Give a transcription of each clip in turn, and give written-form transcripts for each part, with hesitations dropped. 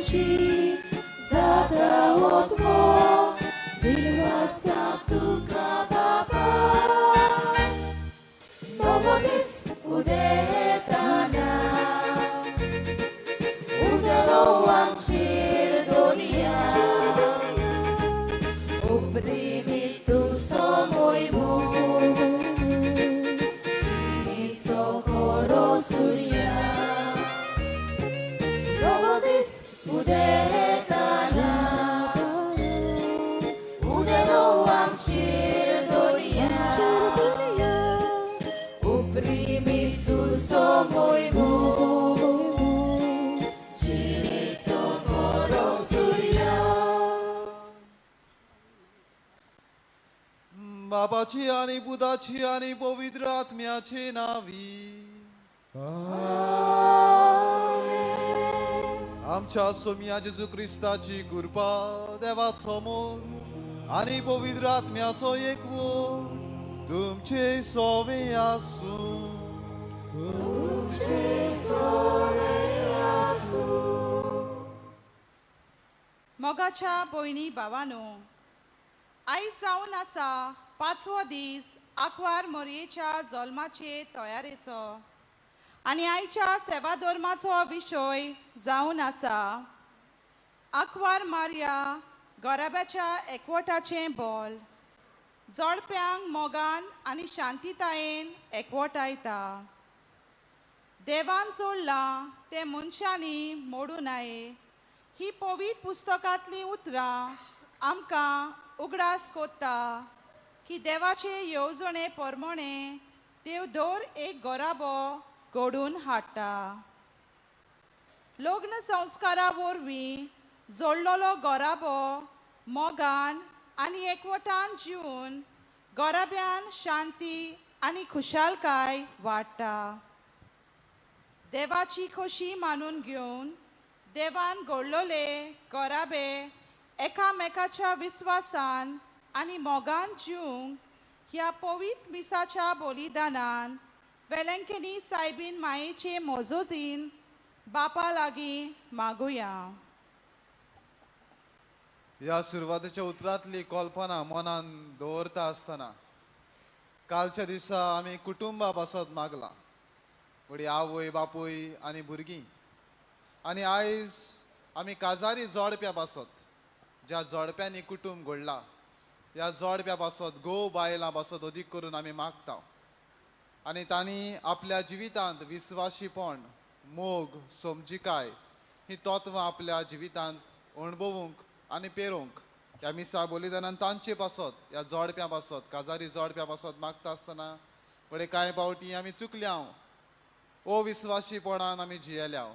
खुशी जाता होतो विश्वासा तुका बाबा नवो दीस उदेताना उदेलो आमचेर Doniya oprimitu somoimu sini socorro surya Robodis udetana udelo amchir doria oprimitu somoimu sini socorro surya बाबाची आणि बुधाची आणि पवित्र आत्म्याचे नावी आमच्या सोम्या जेजू ख्रिस्ताची कृपा देवाचो मोग आणि पवित्र आत्म्याचो एकवो तुमचे सोवे आसूं मोगाच्या भयणी भावांनो आयज जावन आसा 5वो दीस आंकवार मोरयेच्या जल्माचे तयारेचो आनी आयच्या सेवा धर्माचो विशय जावन आसा आंकवार मारिया गराब्याच्या एकवटाचें बोल जोडप्यांक मोगान आनी शांतीतायेन एकवटायता देवान जोडलां तें मनशांनी मोडूं नये ही पवित्र पुस्तकांतलीं उतरां आमकां उगडास कोत्ता की देवाचे येवजणे प्रमाणे देव दर एक गोराबो घडून हाडटा लग्न संस्कारा वरवीं जोडलोलो गोराबो मोगान आनी एकवटान जिवन गोराब्यान शांती आनी खुशालकाय वाडटा देवाची खोशी मानून घेवन देवान घडलोले गोराबे एकामेकाच्या विश्वासान आनी मोगान जिवंक ह्या पवित्र मिसाच्या बलिदानान वेलंकनी सायबीन मायेचे मोजोतीन बापा लागीं मागुया ह्या सुरवातेच्या उतरांतली कल्पना मनान दवरता आसतना कालच्या दिसा आमी कुटुंबा पासत मागला वडी आवय बापूय आनी भुरगीं आनी आयज आमी काजारी जोडप्या पासत ज्या जोडप्यांनी कुटुंब घडला ह्या जोडप्या पासत घोव बायलां पासत अदीक करून आमी मागता आनी तांणी आपल्या जिवितांत विस्वाशीपण मोग समजिकाय ही तत्वां आपल्या जिवितांत अणभवूंक आनी पेरोवंक ह्या मिसा बलिदानान तांचे पासत ह्या जोडप्या पासत काजारी जोडप्या पासत मागता आसतना फुडें कांय पावटी आमी चुकल्या अविस्वाशीपणान आमी जियेल्या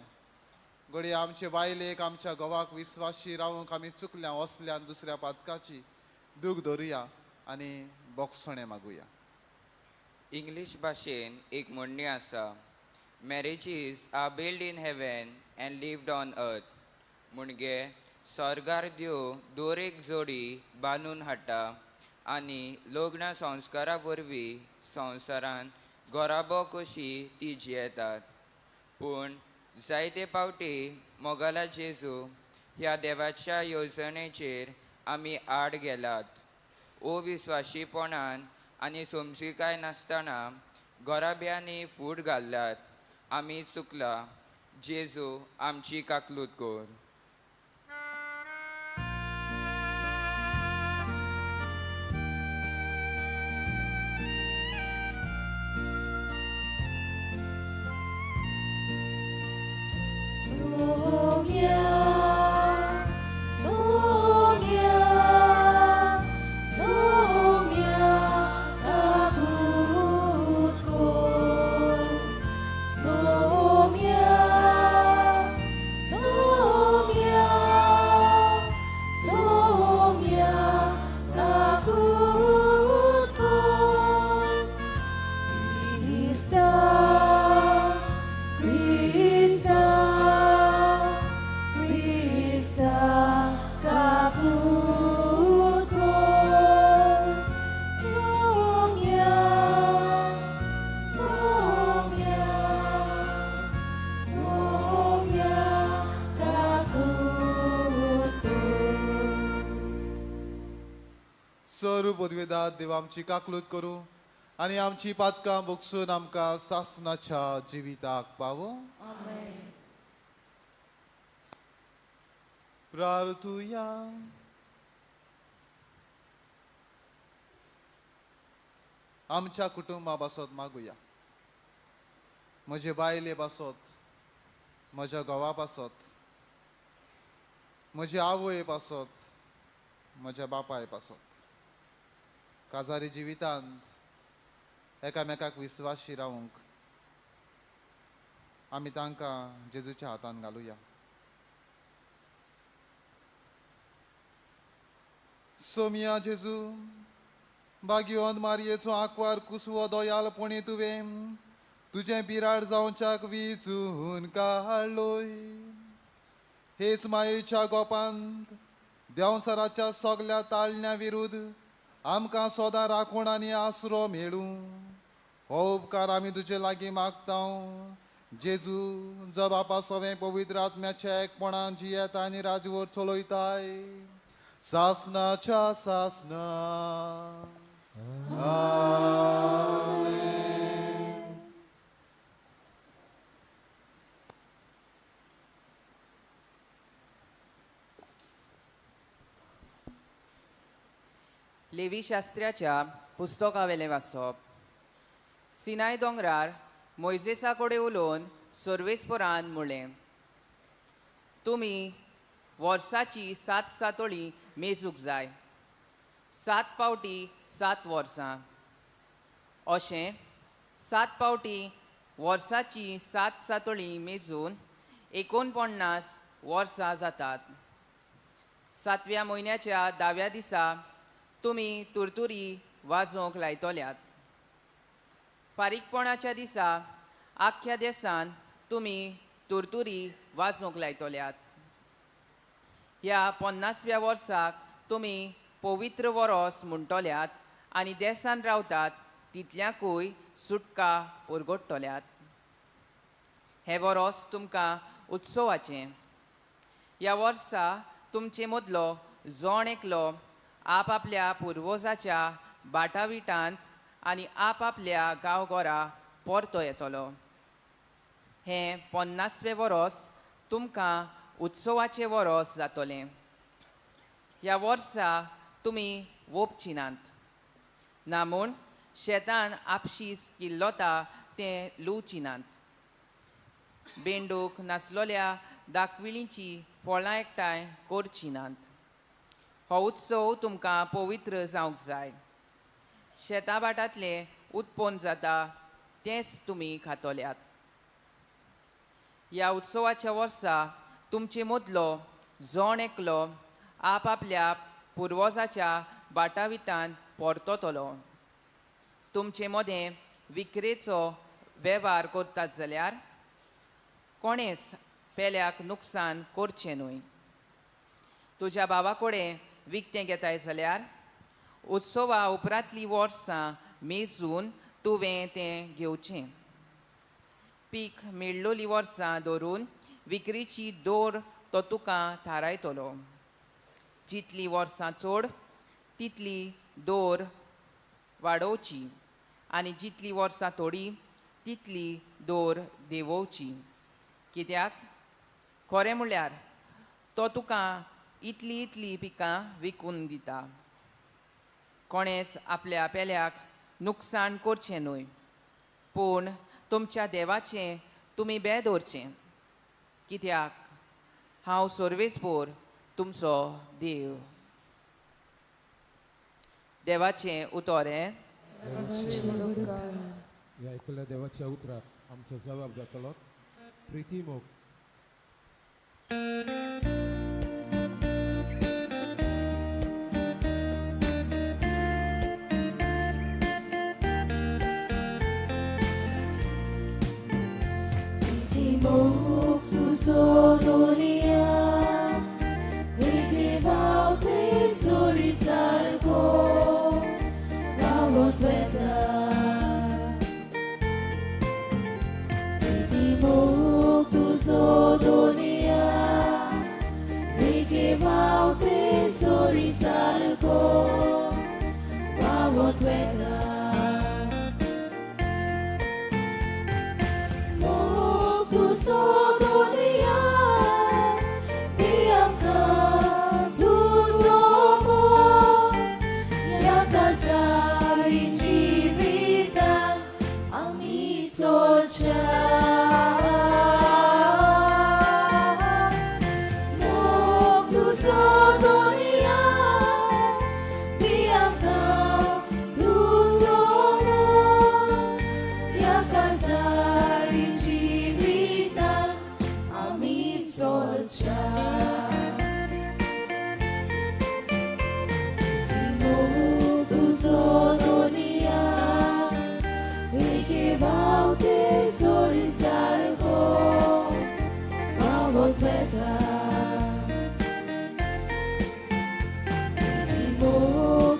घडी आमचे बायलेक आमच्या घोवाक विस्वाशी रावूंक आमी चुकल्या असल्यान दुसऱ्या पातकाची दूख धरुया आनी बोगसणे मागुया इंग्लीश भाशेन एक म्हणणी आसा marriages are build in heaven and lived on earth म्हणजे स्वर्गार देव दर एक जोडी बांदून हाडटा आनी लग्न संस्कारा वरवीं संवसारान गोराबो कशी ती जियेतात पूण जायते पावटी मोगाला जेजू ह्या देवाच्या येवजणेचेर आमी आड गेलात अविस्वाशीपणान आनी समजिकाय नासतना गोराब्यांनी फूट घाल्ल्यात आमी चुकला जेजू आमची काकलूत कर Somia सर्व पदवेदार देव आमची काकलूत करूं आनी आमची पातकां बोगसून आमकां सासणाच्या जिविताक पावो. प्रार्थुया. आमच्या कुटुंबा पासत मागुया. म्हजे बायले पासत, म्हज्या घोवा पासत, म्हजे आवय पासत, म्हज्या बापाय पासत काजारी जिवितांत एकामेकाक विस्वाशी रावंक आमी तांकां जेजूच्या हातान घालुया. सोमिया जेजू भाग्यवंत मारयेचो आंकवार कुसवो दोयालपणी तुवें तुजें बिराड जावच्याक विचून काडलोय. हेच मायेच्या गोपांत देंवसराच्या सगल्या ताळण्या विरुद्ध आमकां सदां राखूण आनी आसरो मेळूं हो उपकार आमी तुजे लागीं मागता. जेजू जो बापा सवें पवित्र आत्म्याच्या एकपणान जियेता आनी राजवट चलयताय सासणाच्या सासना. लेवी शास्त्राच्या पुस्तकावेलें वाचप. सिनाय दोंगरार मोइजेसा कडेन उलोवन सर्वेस्परान म्हणलें, तुमी वर्साची 7 सातोळी मेजूंक जाय, 7 पावटी 7 वर्सां. अशें 7 पावटी वर्साची 7 सातोळी मेजून 49 वर्सां जातात. 7व्या म्हयन्याच्या 10व्या दिसा तुमी तुरतुरी वाजोवंक लायतल्यात. फारीकपणाच्या दिसा आख्या देसान तुमी तुरतुरी वाजोवंक लायतल्यात. ह्या 50व्या वर्साक तुमी पवित्र वरोस म्हणटल्यात आनी देसान रावतात तितल्याकूय सुटका परगडटल्यात. हे वरोस तुमकां उत्सवाचें. ह्या वर्सा तुमचे मदलो जोण एकलो आपआपल्या पुर्वजाच्या बाटाविटांत आनी आपआपल्या गांवघरा परतो येतलो. हें 50वें वरोस तुमकां उत्सवाचें वरोस जातलें. ह्या वर्सा तुमी वोपचिनात ना म्हूण शेतान आपशींच किल्लोता तें लुवचिनात. बेंडूक नासलोल्या दाखविळींची फळां एकठांय करचिनात. हो उत्सव तुमकां पवित्र जावंक जाय. शेता बाटांतलें उत्पन्न जाता तेंच तुमी खातल्यात. ह्या उत्सवाच्या वर्सा तुमचे मदलो जोण एकलो आपआपल्या पुर्वजाच्या बाटाविटांत परततलो. तुमचे मदें विक्रेचो वेव्हार करतात जाल्यार कोणेच पेल्याक नुकसान करचें न्हय. तुज्या भावा कडेन विकतें घेताय जाल्यार उत्सवा उपरांतलीं वर्सां मेजून तुवें तें घेवचें. पीक मेळ्ळोलीं वर्सां धरून विक्रेची दर तो तुका थारायतलो. जितलीं वर्सां चड तितली दर वाडोवची आनी जितलीं वर्सां थोडी तितली दर देंवोवची. कित्याक खरें म्हणल्यार तो तुका इतलीं पिकां विकून दिता. कोणेच आपल्या पेल्याक नुकसाण करचें न्हय, पूण तुमच्या देवाचें तुमी बें दवरचें. कित्याक हांव सर्वेस्पोर तुमचो देव. देवाचें उतर हें. ह्या आयकल्ल्या देवाच्या उतराक आमचो जबाब जातलो प्रिती मोग. Sodonia, wygrywał ty soli sargo, mało twega. Ty mógł tu solcia tu sodonia e che va te sorisargo ma volveta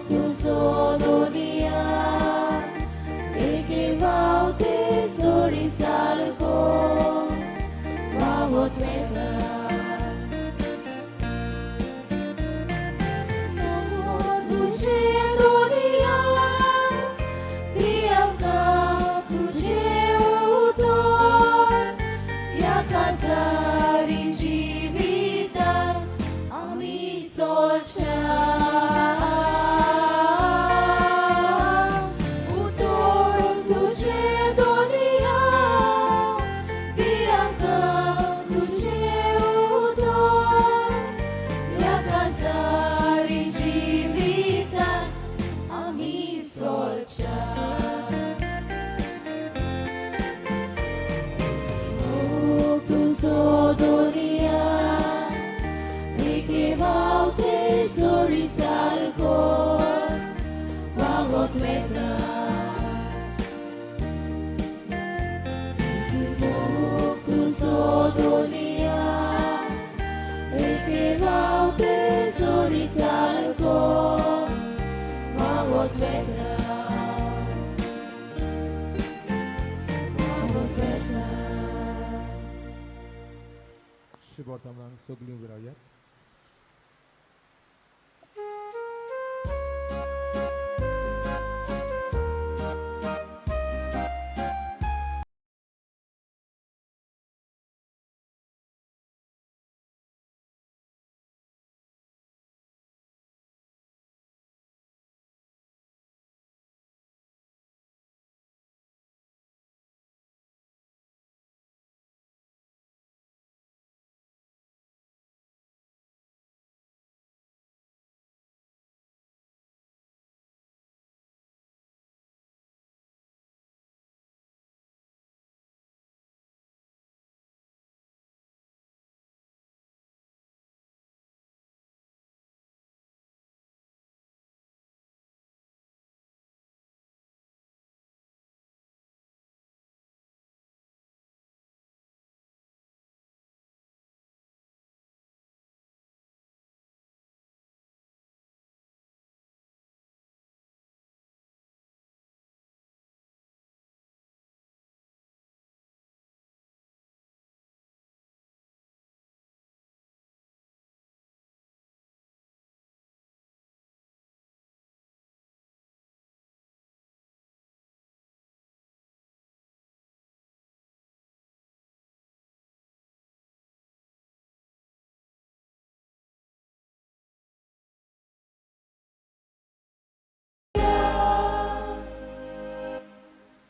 tu sodonia e che va te sorisargo ma volveta Shibotamang Sogli Wirayat.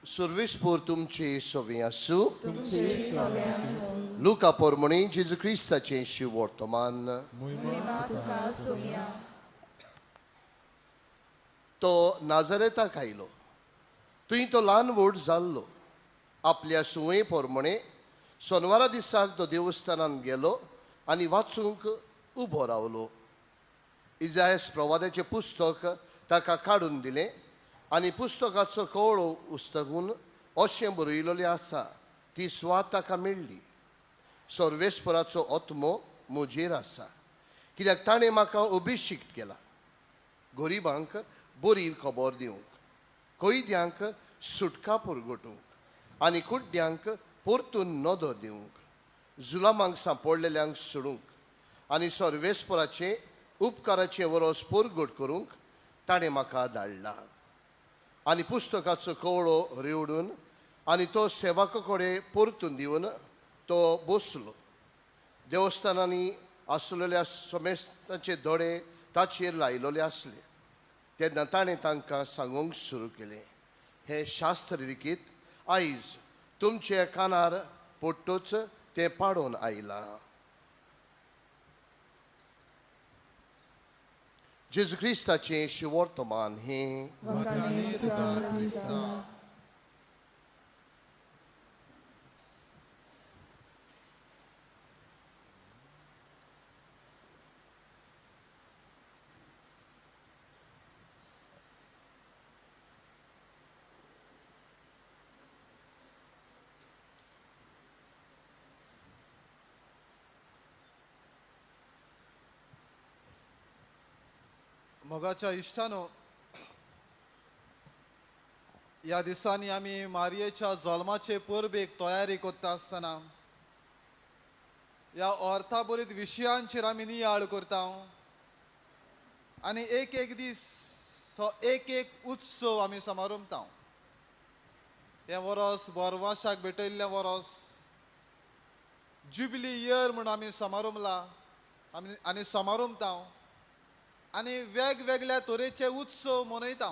Survis por tuमचे सोवे असू Luca pormoni Gesù Cristo censi wortoman तो नाझारेता खायलो तुई तो ल्हान व्हड जाल्लो आपल्या सुये पोरमणे सोनवारा दिसाक तो देवस्थानान गेलो आनी वाचूंक उबो रावलो इजायास प्रवाद्याचें पुस्तक ताका काडून दिलें आनी पुस्तकाचो कवळो उस्तगून अशें बरयलोलें आसा ती स्वात ताका मेळ्ळी सर्वेस्पराचो आत्मो म्हजेर आसा कित्याक ताणें म्हाका अभिशिक्त केला गरिबांक बरी खबर दिवंक कैद्यांक सुटका परगटूंक आनी कुड्ड्यांक परतून नदो दिवंक जुलामांक सांपडलेल्यांक सोडूंक आनी सर्वेस्पराचें उपकाराचें वरोस परगट करूंक ताणें म्हाका धाडला आनी पुस्तकाचो कवळो रिवडून आनी तो सेवका कडेन परतून दिवन तो बसलो देवस्थानांनी आसलेल्या समेस्तांचे दोळे ताचेर लायलोले आसले तेन्ना ताणें तांकां सांगूंक सुरू केलें हें शास्त्र लिखीत आयज तुमचे कानार पडटूच तें पाडून आयलां जेजू क्रिस्ताचें शिवर्तमान हें मोगाच्या इश्टानो, या दिसांनी आमी मारयेच्या जल्माचे परबेक तयारी करता आसतना या अर्थाबरीत विशयांचेर आमी नियाळ करता आनी एक एक दीस हो एक एक उत्सव आमी समारंभता. हे वरस बोरवाशाक भेटयल्लें वरस जुबिली इयर म्हणून आमी समारंभला आनी समारंभता आनी वेगवेगळ्या तरेचे उत्सव मनयता.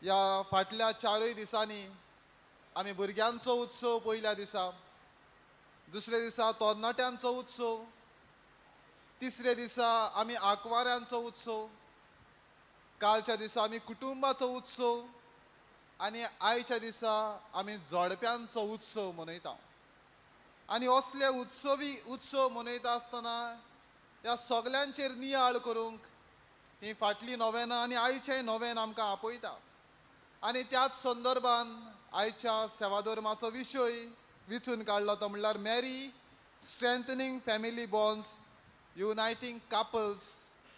या फाटल्या 4 दिसांनी आमी भुरग्यांचो उत्सव पयल्या दिसा, दुसरे दिसा तरणाट्यांचो उत्सव, तिसरे दिसा आमी आंकवाऱ्यांचो उत्सव, कालच्या दिसा आमी कुटुंबाचो उत्सव आनी आयच्या दिसा आमी जोडप्यांचो उत्सव मनयता. आनी असले उत्सव मनयता आसतना ह्या सगल्यांचेर नियाळ करूंक ही फाटली नोवेनां आनी आयचें नोवेन आमकां आपयता. आनी त्याच संदर्भान आयच्या सेवाधर्माचो विशय विचून काडलो तो म्हणल्यार Mary strengthening family bonds uniting couples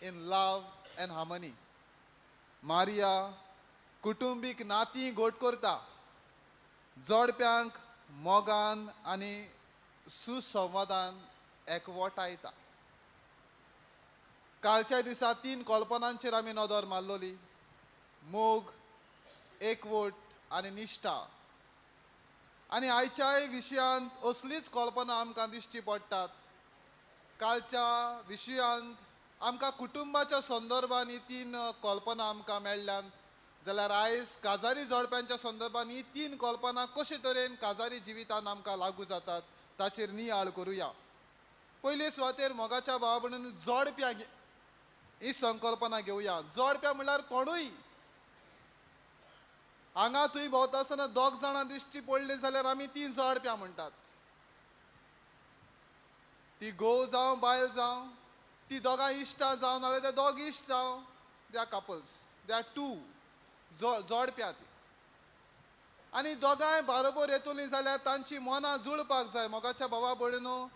in love and harmony. Maria कुटुंबीक नातीं घोट करता, जोडप्यांक मोगान आनी सुसंवादान एकवटायता. कालच्या दिसा 3 कल्पनांचेर आमी नदर मारलोली: मोग, एकवट आनी निश्ठा. आनी आयच्याय विशयांत असलीच कल्पना आमकां दिश्टी पडटात. कालच्या विशयांत आमकां कुटुंबाच्या संदर्भान ही 3 कल्पना आमकां मेळ्ळ्यात, जाल्यार आयज काजारी जोडप्यांच्या संदर्भान ही 3 कल्पना कशे तरेन काजारी जिवितांत आमकां लागू जातात ताचेर नियाळ करुया. पयले सुवातेर मोगाच्या भावा भयणींनो, जोडप्यां ही संकल्पना घेवया. जोडप्या म्हळ्यार कोणूय. हांगा थंय भोंवता आसतना 2 जाणां दिश्टी पडली जाल्यार आमी ती जोडप्यां म्हणटात. ती घोव जावं बायल जावं, ती दोगां इश्टां जावं नाल्यार ते 2 इश्ट जावं, they are couples, they are 2 जोडप्यां ती. आनी दोगांय बरोबर येतलीं जाल्यार तांची मनां जुळपाक जाय. मोगाच्या भावा भयणींनो,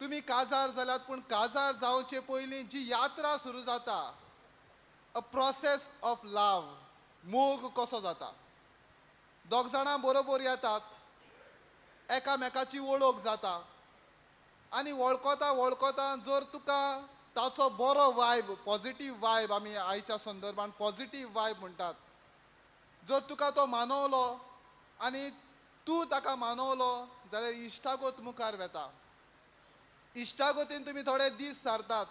तुमी काजार जाल्यात, पूण काजार जावचे पयलीं जी यात्रा सुरू जाता, अ प्रोसेस ऑफ लव, मोग कसो जाता. 2 जाणां बरोबर येतात, एकामेकाची वळख जाता आनी वळखता वळखता जर तुका ताचो बरो वायब, पॉझिटीव वायब, आमी आयच्या संदर्भान पॉझिटीव वायब म्हणटात, जर तुका तो मानवलो आनी तूं ताका मानवलो जाल्यार इश्टागत मुखार वेता. इश्टागतीन तुमी थोडे दीस सारतात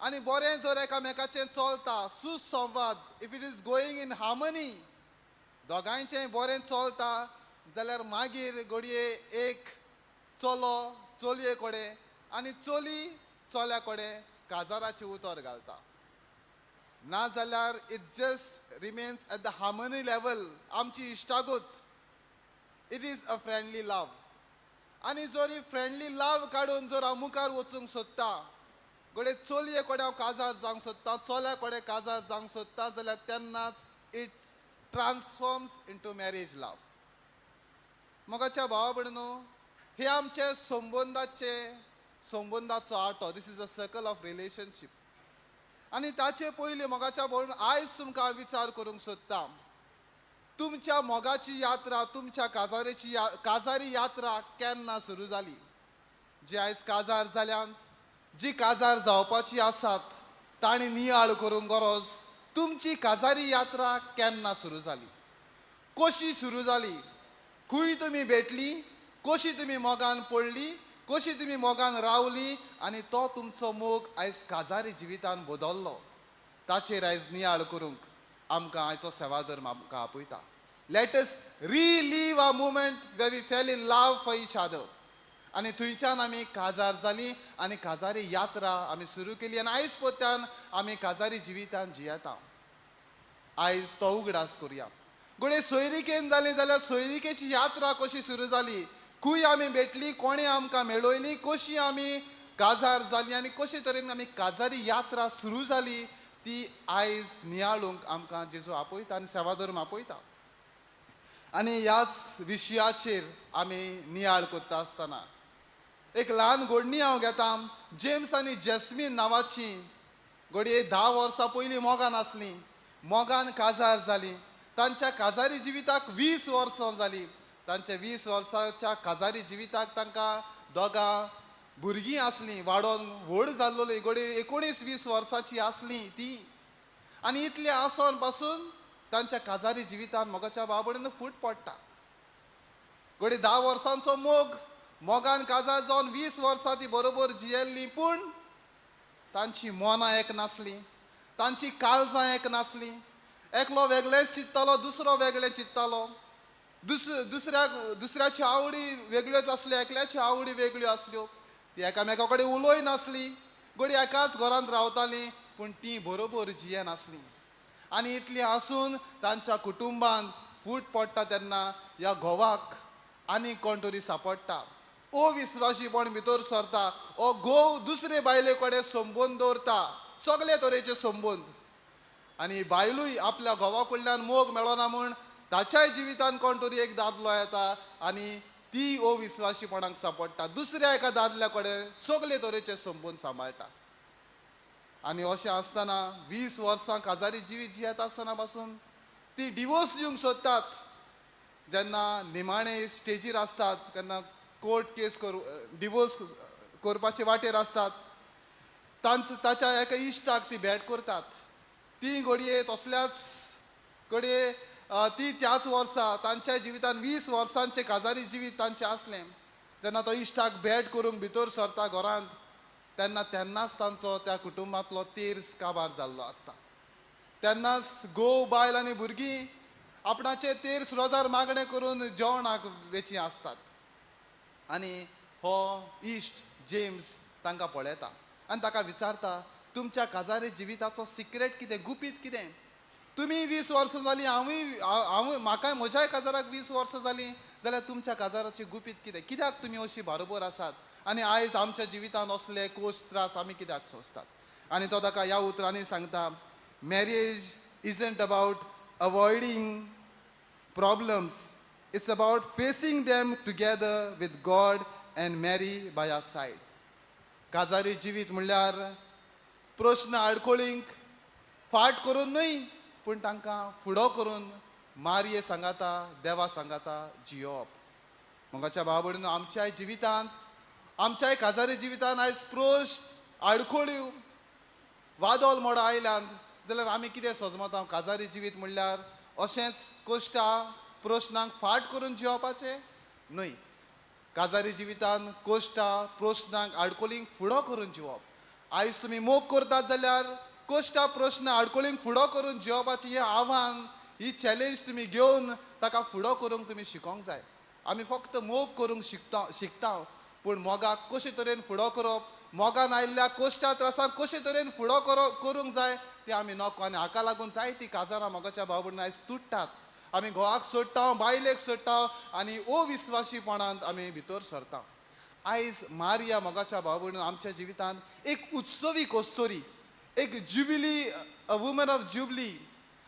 आनी बरें जर एकामेकाचें चलता, सुसंवाद, if it is going in harmony, दोगांयचें बरें चलता जाल्यार मागीर घडये एक चलो चलये कडेन आनी चली चल्या कडेन काजाराचें उतर घालता. ना जाल्यार it just remains at the harmony level. आमची इश्टागत, इट इज अ फ्रेंडली लव. आनी जर ही फ्रेंडली लव काडून जर हांव मुखार वचूंक सोदता, घडये चलये कडेन हांव काजार जावंक सोदता, चल्या कडेन काजार जावंक सोदता, जाल्यार तेन्नाच it transforms into marriage love. मोगाच्या भावा भयणींनो, हे आमचे संबंदाचो आटो. This is a circle of relationship. आनी ताचे पयलीं मोगाच्या भावा, आयज तुमकां विचार करूंक सोदता, तुमच्या मोगाची यात्रा, तुमच्या काजारी यात्रा केन्ना सुरू जाली. जी आयज काजार जाल्यान, जी काजार जावपाची आसात, तांणी नियाळ करूंक गरज. तुमची काजारी यात्रा केन्ना सुरू जाली, कशी सुरू जाली, खंय तुमी भेटली, कशी तुमी मोगान पडली, कशी तुमी मोगान रावली आनी तो तुमचो मोग आयज काजारी जिवितान बदल्लो, ताचेर आयज नियाळ करूंक आमकां आयचो सेवाधर्म आमकां आपयता. Let us relive a moment where we fell in love for each other. आनी थंयच्यान आमी काजार जाली आनी काजारी यात्रा आमी सुरू केली आनी आयज पोत्यान आमी काजारी जिवितान जियेता. आयज तो उगडास करुया. घडये सोयरिकेन जाली जाल्यार सोयरिकेची यात्रा कशी सुरू जाली, खंय आमी भेटली, कोणें आमकां मेळयली, कशी आमी काजार जाली आनी कशे तरेन आमी काजारी यात्रा सुरू जाली, ती आयज नियाळूंक आमकां जेजू आपयता आनी सेवाधर्म आपयता. आनी ह्याच विशयाचेर आमी नियाळ करता आसतना एक ल्हान घडणी हांव घेता. जेम्स आनी जॅस्मीन नांवाची घडये 10 वर्सां पयलीं मोगान आसलीं, मोगान काजार जाली, तांच्या काजारी जिविताक 20 वर्सां जालीं. तांच्या 20 वर्सांच्या काजारी जिविताक तांकां दोगां भुरगीं आसलीं, वाडोवन व्हड जाल्लोलीं, घडये 19-20 वर्सांची आसलीं तीं. आनी इतलें आसोन पासून तांच्या काजारी जिवितान मोगाच्या बाबडीन फूट पडटा. घडये 10 वर्सांचो मोगान काजार जावन 20 वर्सां ती बरोबर जियेल्लीं, पूण तांची मोनां एक नासलीं, तांची काळजां एक नासलीं. एकलो वेगळेच चिंत्तालो, दुसरो वेगळे चिंत्तालो. दुसऱ्याच्यो आवडी वेगळ्योच आसल्यो, एकल्याच्यो आवडी वेगळ्यो आसल्यो. ती एकामेका कडेन उलोय नासली, घडये एकाच घरांत रावतालीं, पूण ती बरोबर जिये नासलीं. आनी इतलें आसून तांच्या कुटुंबान फूट पडटा तेन्ना ह्या घोवाक आनी कोण तरी सांपडटा. अविस्वाशीपण भितर सरता. हो घोव दुसरे बायले कडेन संबंद दवरता, सगळे तरेचे संबंद. आनी बायलूय आपल्या घोवा कडल्यान मोग मेळना म्हूण ताच्याय जिवितान कोण तरी एक दादलो येता आनी ती अविस्वाशीपणाक सांपडटा. दुसऱ्या एका दादल्या कडेन सगळे तरेचे संबंद सांबाळटा. आनी अशें आसतना 20 वर्सां काजारी जिवीत जियेत आसतना पासून ती डिवोर्स दिवंक सोदतात. जेन्ना निमाणे स्टेजीर आसतात, तेन्ना कोर्ट केस डिवोर्स करपाचे वाटेर आसतात, ताच्या एका इश्टाक ती भेट करतात. ती घडये तसल्याच घडये ती त्याच वर्सा तांच्या जिवितान 20 वर्सांचे काजारी जिवीत तांचें आसलें. तेन्ना तो इश्टाक भेट करूंक भितर सरता घरांत, तेन्नाच तांचो त्या कुटुंबांतलो तेर्स काबार जाल्लो आसता. तेन्नाच घोव बायल आनी भुरगीं आपणाचे तेर्स रोजार मागणें करून जेवणाक वेची आसतात. आनी हो इश्ट जेम्स तांकां पळयता आनी ताका विचारता, तुमच्या काजारी जिविताचो सिक्रेट कितें, गुपीत कितें? तुमी 20 वर्सां जालीं, हांव म्हाकाय म्हज्याय काजाराक 20 वर्सां जालीं, जाल्यार तुमच्या काजाराची गुपीत कितें? कित्याक तुमी अशीं बरोबर आसात आनी आयज आमच्या जिवितान असले कोश त्रास आमी कित्याक सोंसतात? आनी तो ताका ह्या उतरांनी सांगता, marriage isn't about avoiding problems, it's about facing them together with God and Mary by our side. काजारी जिवीत म्हणल्यार प्रश्न आडखळींक फाट करून न्हय, पूण तांकां फुडो करून मारये सांगाता, देवा सांगाता जियोप. मोगाच्या बाबडीन आमच्याय जिवितांत, आमच्याय काजारी जिवितान आयज प्रश्न आडखळ्यो वादोल मोड आयल्यान जाल्यार आमी कितें सोजमता? काजारी जिवीत म्हणल्यार अशेंच कश्टा प्रश्नांक फाट करून जियोपाचें न्हय. काजारी जिवितान कश्टा प्रश्नांक आडकोलींक फुडो करून जिवप. आयज तुमी मोग करतात जाल्यार कश्टा प्रश्न आडकोलींक फुडो करून जियोपाचें हें आव्हान, ही चॅलेंज तुमी घेवन ताका फुडो करूंक तुमी शिकोंक जाय. आमी फक्त मोग करूंक शिकता, पूण मोगाक कशे तरेन फुडो करप, मोगान आयिल्ल्या कश्टा त्रासाक कशे तरेन फुडो करूंक जाय तें आमी नोको. आनी हाका लागून जायतीं काजारां मोगाच्या बाबडीन आयज तुट्टात. आमी घोवाक सोडटा, बायलेक सोडटा आनी अविस्वाशीपणांत आमी भितर सरता. आयज मारिया मोगाच्या बाबडीन आमच्या जिवितान एक उत्सवी कस्तुरी, एक jubilee, a woman of jubilee.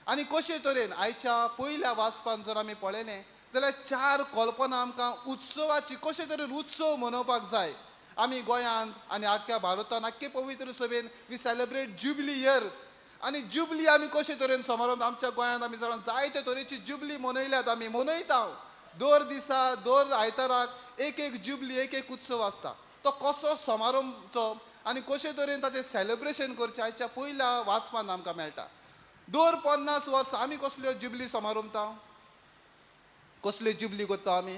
आनी कशे तरेन आयच्या पयल्या वाचपान जर आमी पळयलें जाल्यार 4 कल्पना आमकां उत्सवाची, कशे तरेन उत्सव मनोवपाक जाय. आमी गोंयांत आनी आख्ख्या भारतान, आख्खे पवित्र सभेन वी सेलिब्रेट जुबली इयर. आनी जुबली आमी कशे तरेन समारंभ आमच्या गोंयांत आमी जायते तरेची जुबली मनयल्यात, आमी मनयता. दर दिसा, दर आयताराक एक जुबली, एक उत्सव आसता. तो कसो समारंभचो आनी कशे तरेन ताचें सेलिब्रेशन करचें आयच्या पयल्या वाचपान आमकां मेळटा. दर 50 वर्सां आमी कसल्यो जुबली समारंभता, कसल्यो जुबली करता आमी?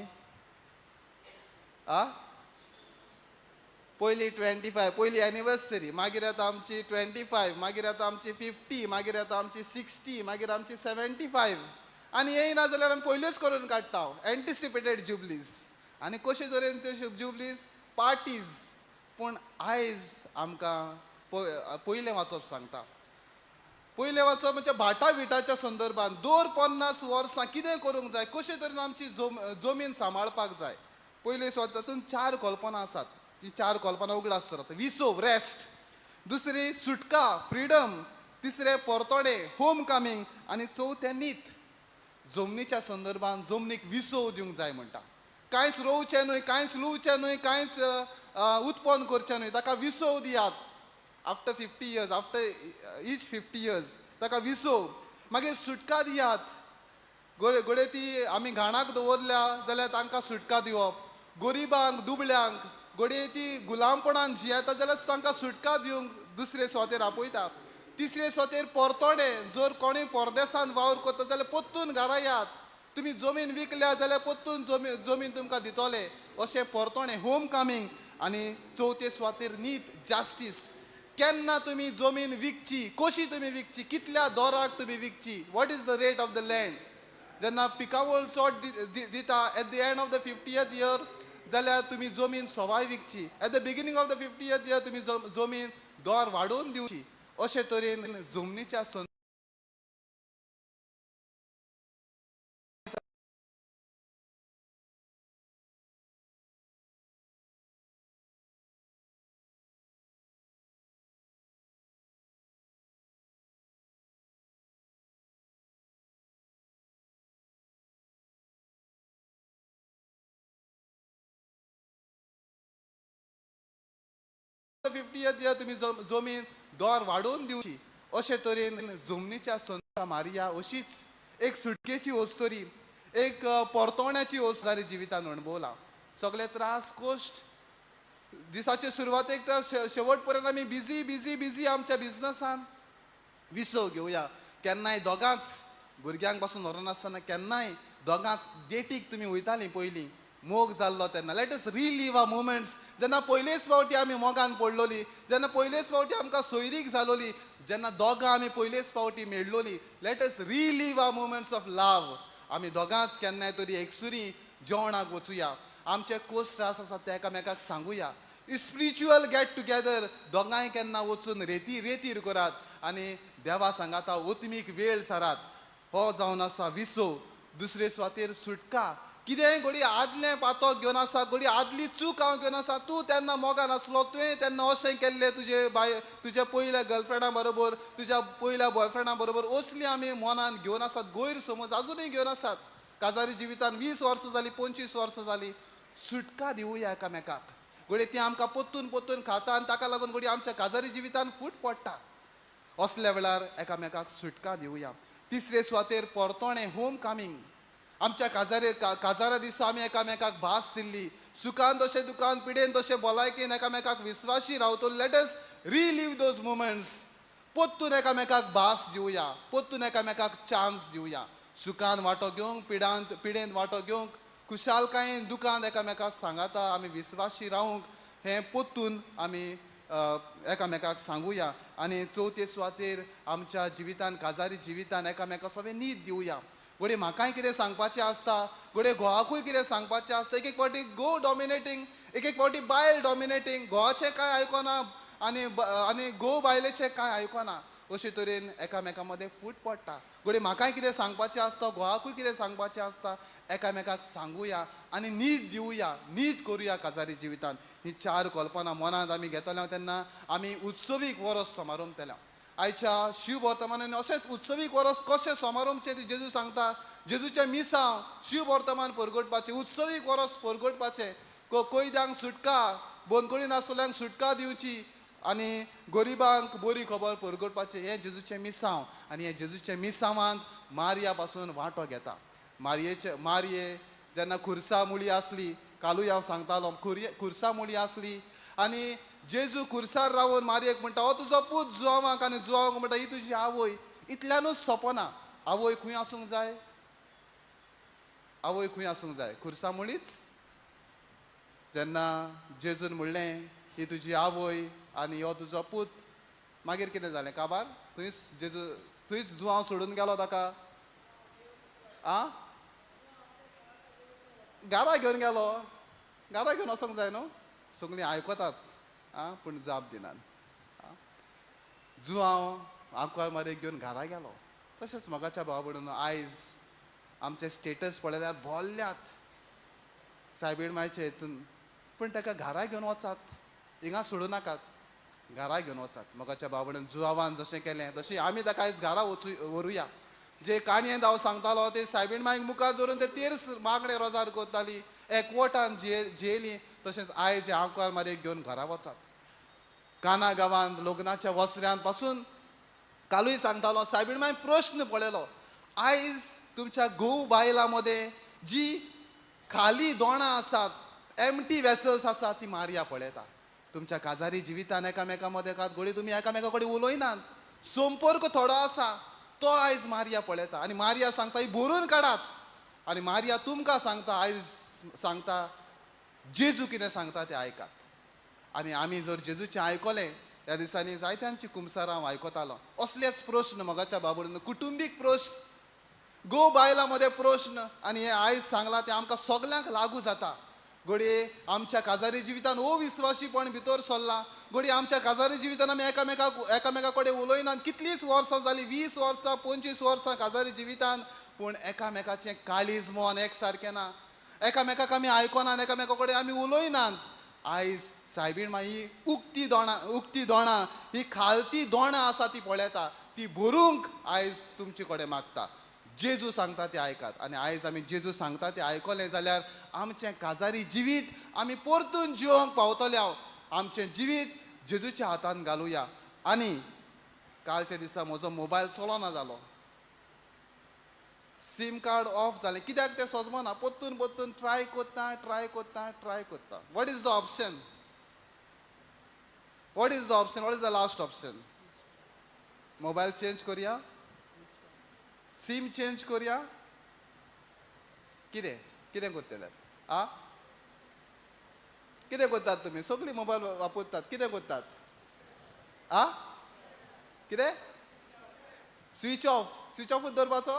पयली 25, पयली एनिवर्सरी, मागीर येता आमची 25, मागीर येता आमची 50, मागीर येता आमची 60, मागीर आमची 75. आनी येयना जाल्यार आमी पयल्योच करून काडटा एंटिसिपेटेड जुबलीज. आनी कशे तरेन त्यो जुबलीज, पार्टीज. पूण आयज आमकां पयलें वाचप सांगता. पयलें वाचप म्हणजे भाटा विटाच्या संदर्भान दर 50 वर्सां कितें करूंक जाय, कशे तरेन आमची जमीन सांबाळपाक जाय. पयली तातूंत 4 कल्पना आसात. ती 4 कल्पना उगडास करता. विसव, रेस्ट. दुसरी सुटका, फ्रीडम. तिसरें परतोडे, होम कमिंग. आनी चवथें नीत. जमनीच्या संदर्भान जमनीक विसव दिवंक जाय म्हणटा. कांयच रोवचें न्हय, कांयच लुवचें न्हय, कांयच उत्पन्न करचें न्हय, ताका विसव दियात. After 50 years, after each 50 years ताका विसो मागीर सुटका दियात. गोडे ती आमी घाणाक दवरल्या जाल्यार तांकां सुटका दिवप. गरिबांक दुबळ्यांक गोडे ती गुलामपणान जियेता जाल्यार तांकां सुटका दिवंक दुसरे स्वातेर आपयता. तिसरे स्वातेर परतोडे, जर कोणी परदेसान वावर करता जाल्यार परतून घरा यात. तुमी जमीन विकल्या जाल्यार परतून जमीन तुमकां दितले. अशें परतोणें, होम कमींग. आनी चवथे स्वातेर नीत, जास्टीस. केन्ना तुमी जमीन विकची, कशी तुमी विकची, कितल्या दराक तुमी विकची, what is the rate of the land. जेन्ना पिकावळ चड दिता at the end of the 50th year जाल्यार तुमी जमीन सवाय विकची. At the beginning of the 50th year तुमी जमीन दर वाडोवन दिवची. अशे तरेन जमनीच्या द 50th year तुमी जमीन दर वाडोवन दिवची. अशे तरेन जमनीच्या संता मारिया अशीच एक सुटकेची वस्तोरी, एक परतोवण्याची वस्तरी जिवितान अणभवला. सगळे त्रास कश्ट दिसाचे सुरवातेक तर शेवट पर्यंत आमी बिजी बिजी बिजी आमच्या बिझनसान विसव घेवया. केन्नाय दोगांच भुरग्यांक पासून व्हरोन आसतना केन्नाय दोगांच डेटीक तुमी वयतालीं पयलीं मोग जाल्लो तेन्ना. Late us relive our moments. जेन्ना पयलेच फावटी आमी मोगान पडलोली, जेन्ना पयलेच फावटी आमकां सोयरीक जालोली, जेन्ना दोगां आमी पयलेच फावटी मेळ्ळोली, let us relive our moments of love. आमी दोगांच केन्नाय तरी एकसुरी जेवणाक वचुया. आमचे कोस त्रास आसात ते एकामेकाक सांगुया. स्पिरिच्युअल गेट टुगेदर दोगांय केन्ना वचून रेतीर करात आनी देवा सांगाता ओत्मीक वेळ सारात. हो जावन आसा विसो. दुसरे सुवातेर सुटका. कितेंय घडी आदलें पातोक घेवन आसा, घडी आदली चूक हांव घेवन आसा. तूं तेन्ना मोगान आसलो, तुवें तेन्ना अशें केल्लें तुजे पयल्या गर्लफ्रेंडा बरोबर, तुज्या पयल्या बॉयफ्रेंडा बरोबर. असली आमी मनान घेवन आसात, गैर समज अजुनूय घेवन आसात. काजारी जिवितान 20 वर्सां जालीं, 25 वर्सां जालीं. सुटका दिवया एकामेकाक. घडी ती आमकां पोत्तून खाता आनी ताका लागून घडी आमच्या काजारी जिवितान फूट पडटा. असल्या वेळार एकामेकाक सुटका दिवया. तिसरे सुवातेर परतोणें, होम कमींग. आमच्या काजारा दिसा आमी एकामेकाक भास दिल्ली. सुखान तशें दुखान, पिडेन तशें भलायकेन एकामेकाक विस्वाशी रावतलो. Let us relive those moments. पोत्तून एकामेकाक भास दिवया, पोत्तून एकामेकाक चान्स दिवया. सुखान वांटो घेवंक, पिडेन वांटो घेवंक, खुशालकायेन दुखान एकामेकाक सांगाता आमी विस्वाशी रावंक, हें पोत्तून आमी एकामेकाक सांगुया. आनी चवथे सुवातेर आमच्या जिवितान, काजारी जिवितान एकामेकाक सगळें न्हीद दिवया. घोडे म्हाकाय कितें सांगपाचें आसता, घोडे घोवाकूय कितें सांगपाचें आसता. एक फावटी घोव डॉमिनेटींग, एक फावटी बायल डॉमिनेटींग. घोवाचें कांय आयकना आनी घोव बायलेचें कांय आयकना. अशे तरेन एकामेका मदें फूट पडटा. घोडे म्हाकाय कितें सांगपाचें आसता, घोवाकूय कितें सांगपाचें आसता. एकामेकाक सांगुया आनी न्हीद दिवया, न्हीद करुया काजारी जिवितान. ही 4 कल्पना मनांत आमी घेतल्या तेन्ना आमी उत्सवीक वरस समारंभ केल्या. आयच्या शिव वर्तमानान अशेंच उत्सवीक वरस कशें समारंभचें ती जेजू सांगता. जेजूचें मिसांव शिव वर्तमान परगटपाचें, उत्सवीक वरस परगटपाचें. कोयद्यांक सुटका, बोनकुडी नासलेल्यांक सुटका दिवची आनी गरिबांक बरी खबर परगटपाचें. हें जेजूचें मिसांव. आनी हे जेजूच्या मिसांवांत मारिया पासून वांटो घेता. मारये जेन्ना खुर्सा मुळी आसली, कालूय हांव सांगतालो, खुर्सा मुळी आसली आनी जेजू खुर्सार रावून मारयेक म्हणटा हो तुजो पूत जुवांवाक, आनी जुवांवाक म्हणटा ही तुजी आवय. इतल्यानूच सोंपना. आवय खंय आसूंक जाय, आवय खंय आसूंक जाय, खुर्सा मुळीच. जेन्ना जेजून म्हणलें ही तुजी आवय आनी हो तुजो पूत, मागीर कितें जालें काबार? थंयच जुवांव सोडून गेलो ताका. घरा घेवन गेलो. घरा घेवन वचोंक जाय न्हू. सगळीं आयकतात पूण जाप दिनात. जुवांव आंकवार मारयेक घेवन घरा गेलो. तशेंच मोगाच्या भाव भयणीनो, आयज आमचे स्टेटस पळयल्यार भोल्ल्यात सायबीण मायचे हितून. पूण ताका घरा घेवन वचात, हिंगा सोडूं नाकात, घरा घेवन वचात. मोगाच्या भाव भयणीन जुवांवान जशें केलें तशें आमी ताका आयज घरा व्हरुया. जे काणयेंत हांव सांगतालो ते सायबीण मायक मुखार धरून ते 13 मागणे रोजार करताली, एकवटान जियेली. तशेंच आयज आंकवार मारयेक घेवन घरा वचात. काना गांवांत लग्नाच्या वस्त्र्यां पासून कालूय सांगतालो सायबीण मागीर प्रश्न पळयलो आयज तुमच्या घोव बायलां मध्ये जी खाली दोणां आसात एम्प्टी वेसल्स आसात ती मारया पळयता तुमच्या काजारी जिवितान एकामेका मदें कात घोडी तुमी एकामेका कडेन उलोयनात संपर्क थोडो आसा तो आयज मारया पळयता आनी मारया सांगता ही भरून काडात आनी मारया तुमकां सांगता आयज सांगता जेजू कितें सांगता तें आयकात आनी आमी जर जेजूचें आयकलें ह्या दिसांनी जायत्यांची कुमसार हांव आयकतालो असलेच प्रश्न मोगाच्या बाबून कुटुंबीक प्रश्न गो बायलां मध्ये प्रश्न आनी हे आयज सांगलां तें आमकां सगल्यांक लागू जाता घडये आमच्या काजारी जिवितान अविस्वासीपण भितर सरला घडये आमच्या काजारी जिवितान आमी एकामेका कडेन उलोयनात कितलींच वर्सां जालीं 20 वर्सां 25 वर्सां काजारी जिवितान पूण एकामेकाचें काळीज मन एक सारकें ना एकामेकाक आमी आयकोनात एकामेका कडेन आमी उलोयनात आयज सायबीण ही उक्ती दोणां ही खालती दोणां आसा ती पळयता ती भरूंक आयज तुमचे कडेन मागता जेजू सांगता ते आयकात आनी आयज आमी जेजू सांगता ते आयकलें जाल्यार आमचें काजारी जिवीत आमी परतून जिवंक पावतले आमचें जिवीत जेजूच्या हातान घालुया आनी कालच्या दिसा म्हजो मोबायल चलोना जालो सिम कार्ड ऑफ जालें कित्याक तें सोजमना परतून ट्राय कोत्ता what is the option what is the last option mobile change करुया सिम चेंज करुया कितें करतले कितें करतात तुमी सगळीं मोबायल वापरतात कितें करतात कितें स्विच ऑफूच दवरपाचो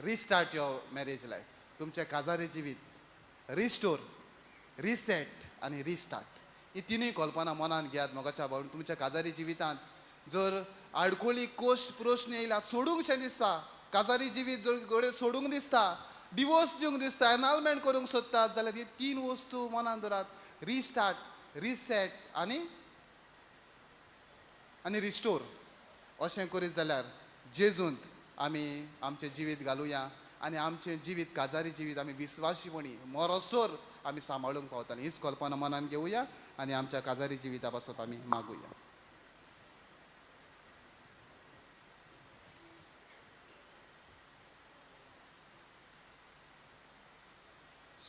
रिस्टार्ट युअर मॅरेज लायफ तुमचें काजारी जिवीत रिस्टोर रिसेट आनी रिस्टार्ट ही तिनूय कल्पना मनान घेयात मोगाच्या भावान तुमच्या काजारी जिवितांत जर आडकोळी कोश्ट प्रश्न येयला सोडूंकशें दिसता काजारी जिवीत जर घडये सोडूंक दिसता डिवोर्स दिवंक दिसता एनालमेंट करूंक सोदतात जाल्यार ही 3 वस्तू मनान दवरात रिस्टार्ट रिसेट आनी रिस्टोर अशें करीत जाल्यार जेजूंत आमी आमचें जिवीत घालुया आनी आमचें जिवीत काजारी जिवीत आमी विस्वासीपणी मरोसोर आमी सांबाळूंक पावताली हीच कल्पना मनान घेवया आनी आमच्या काजारी जिविता पासून आमी मागुया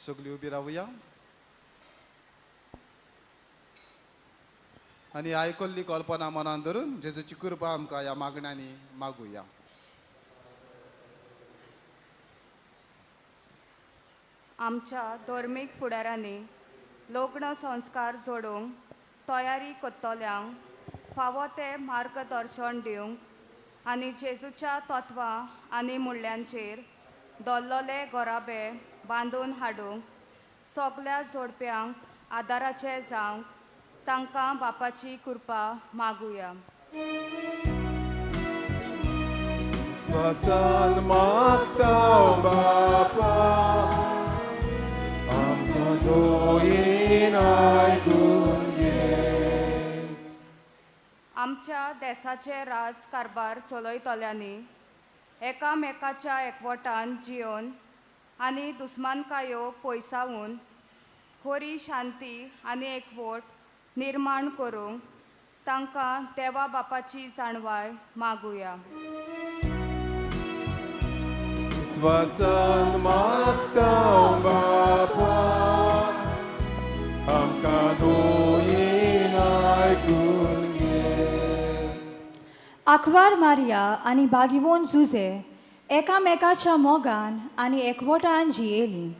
सगळीं उबी रावुया आनी आयकल्ली कल्पना मनान धरून जेजूची कृपा आमकां ह्या मागण्यांनी मागुया आमच्या धर्मीक फुडाऱ्यांनी लग्न संस्कार जोडूंक तयारी करतल्यांक फावो तें मार्गदर्शन दिवंक आनी जेजूच्या तत्वां आनी मुल्यांचेर दल्लले गराबे बांदून हाडूंक सगल्या जोडप्यांक आदाराचे जावंक तांकां बापाची कृपा मागुया Spasan magtaw Bapa Amca doyin aykun ye आमच्या देशाचे राजकारभार चलयतल्यांनी एकामेकाच्या एकवटान जियोन आनी दुस्मानकायो पयसावून खरी शांती आनी एकवट निर्माण करूंक तांकां देवा बापाची जाणवाय मागुया Spasan magtaw Bapa Amca doyin aykun आंकवार मारिया आनी बागिवोन झुजे एकामेकाच्या मोगान आनी एकवटान जियेलीं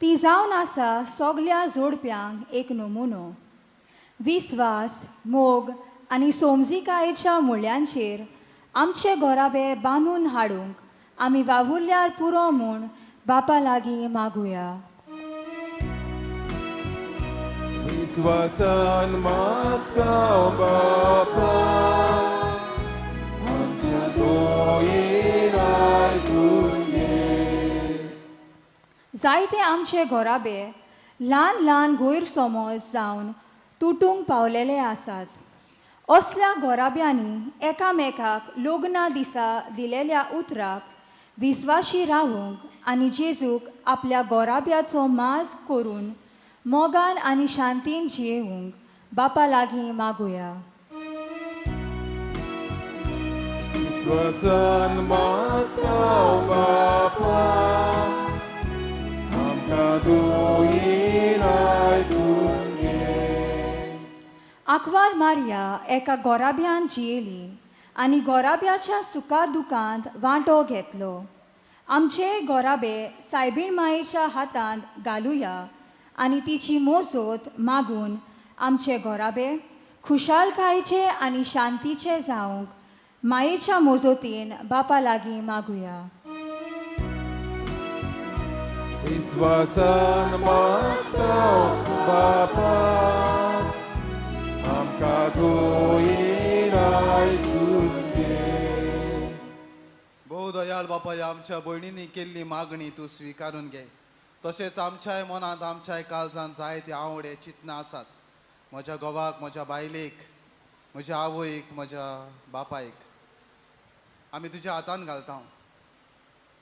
ती जावन आसा सगल्या जोडप्यांक एक नमुनो विस्वास मोग आनी सोमजीकायेच्या मुळ्यांचेर आमचे गोराबे बांदून हाडूंक आमी वावुरल्यार पुरो म्हूण बापा लागीं मागुया विस्वासान magtaw Bapa Amca doyin aykun जायते आमचे गोराबे ल्हान ल्हान गैरसमज जावन तुटूंक पावलेले आसात असल्या गोराब्यांनी एकामेकाक लग्ना दिसा दिलेल्या उतराक विस्वाशी रावूंक आनी जेजूक आपल्या गोराब्याचो माज करून मोगान आनी शांतीन जियेवंक बापा लागीं मागुया. विश्वासान मागता बापा आमकां दोयीन आयकून घे. आंकवार मारिया एका गोराब्यान जियेली आनी गोराब्याच्या सुखा दुखांत वांटो घेतलो. आमचे गोराबे सायबीण मायेच्या हातांत घालुया आनी तिची मोजत मागून आमचे गोराबे खुशालकायेचे आनी शांतीचे जावंक मायेच्या मोजतीन बापा लागीं मागुया. विश्वासान मागता बापा आमकां दोयीन आयकून घे. भोव दयाळ बापाय, आमच्या भयणींनी केल्ली मागणी तूं स्विकारून घे. तशेंच आमच्याय मनांत आमच्याय काळजांत जायते आवडे चिंतनां आसात. म्हज्या घोवाक, म्हज्या बायलेक, म्हज्या आवयक, म्हज्या बापायक आमी तुज्या हातान घालता.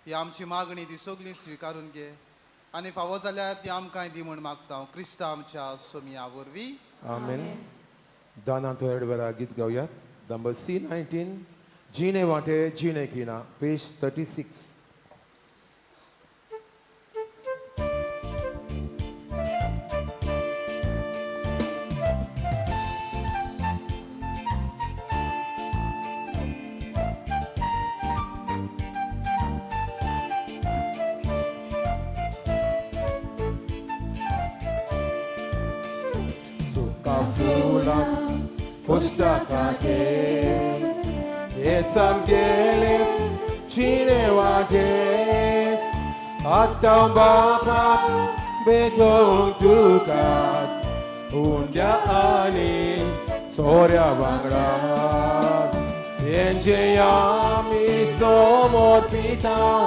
ही आमची मागणी ती सगळी स्विकारून घे आनी फावो जाल्यार ती आमकांय दी म्हूण मागता. क्रिस्ता आमच्या सोमिया वरवीं. आमेन. दाना तो एडवेरा गीत गावयात. नंबर C19 जीने वाटे जीने कीना, page 36. Pustakate Etzam gelet Chine wate Atam bapap Beton tukat Undya anin Sorya bangrat Yenche yami somot pitaw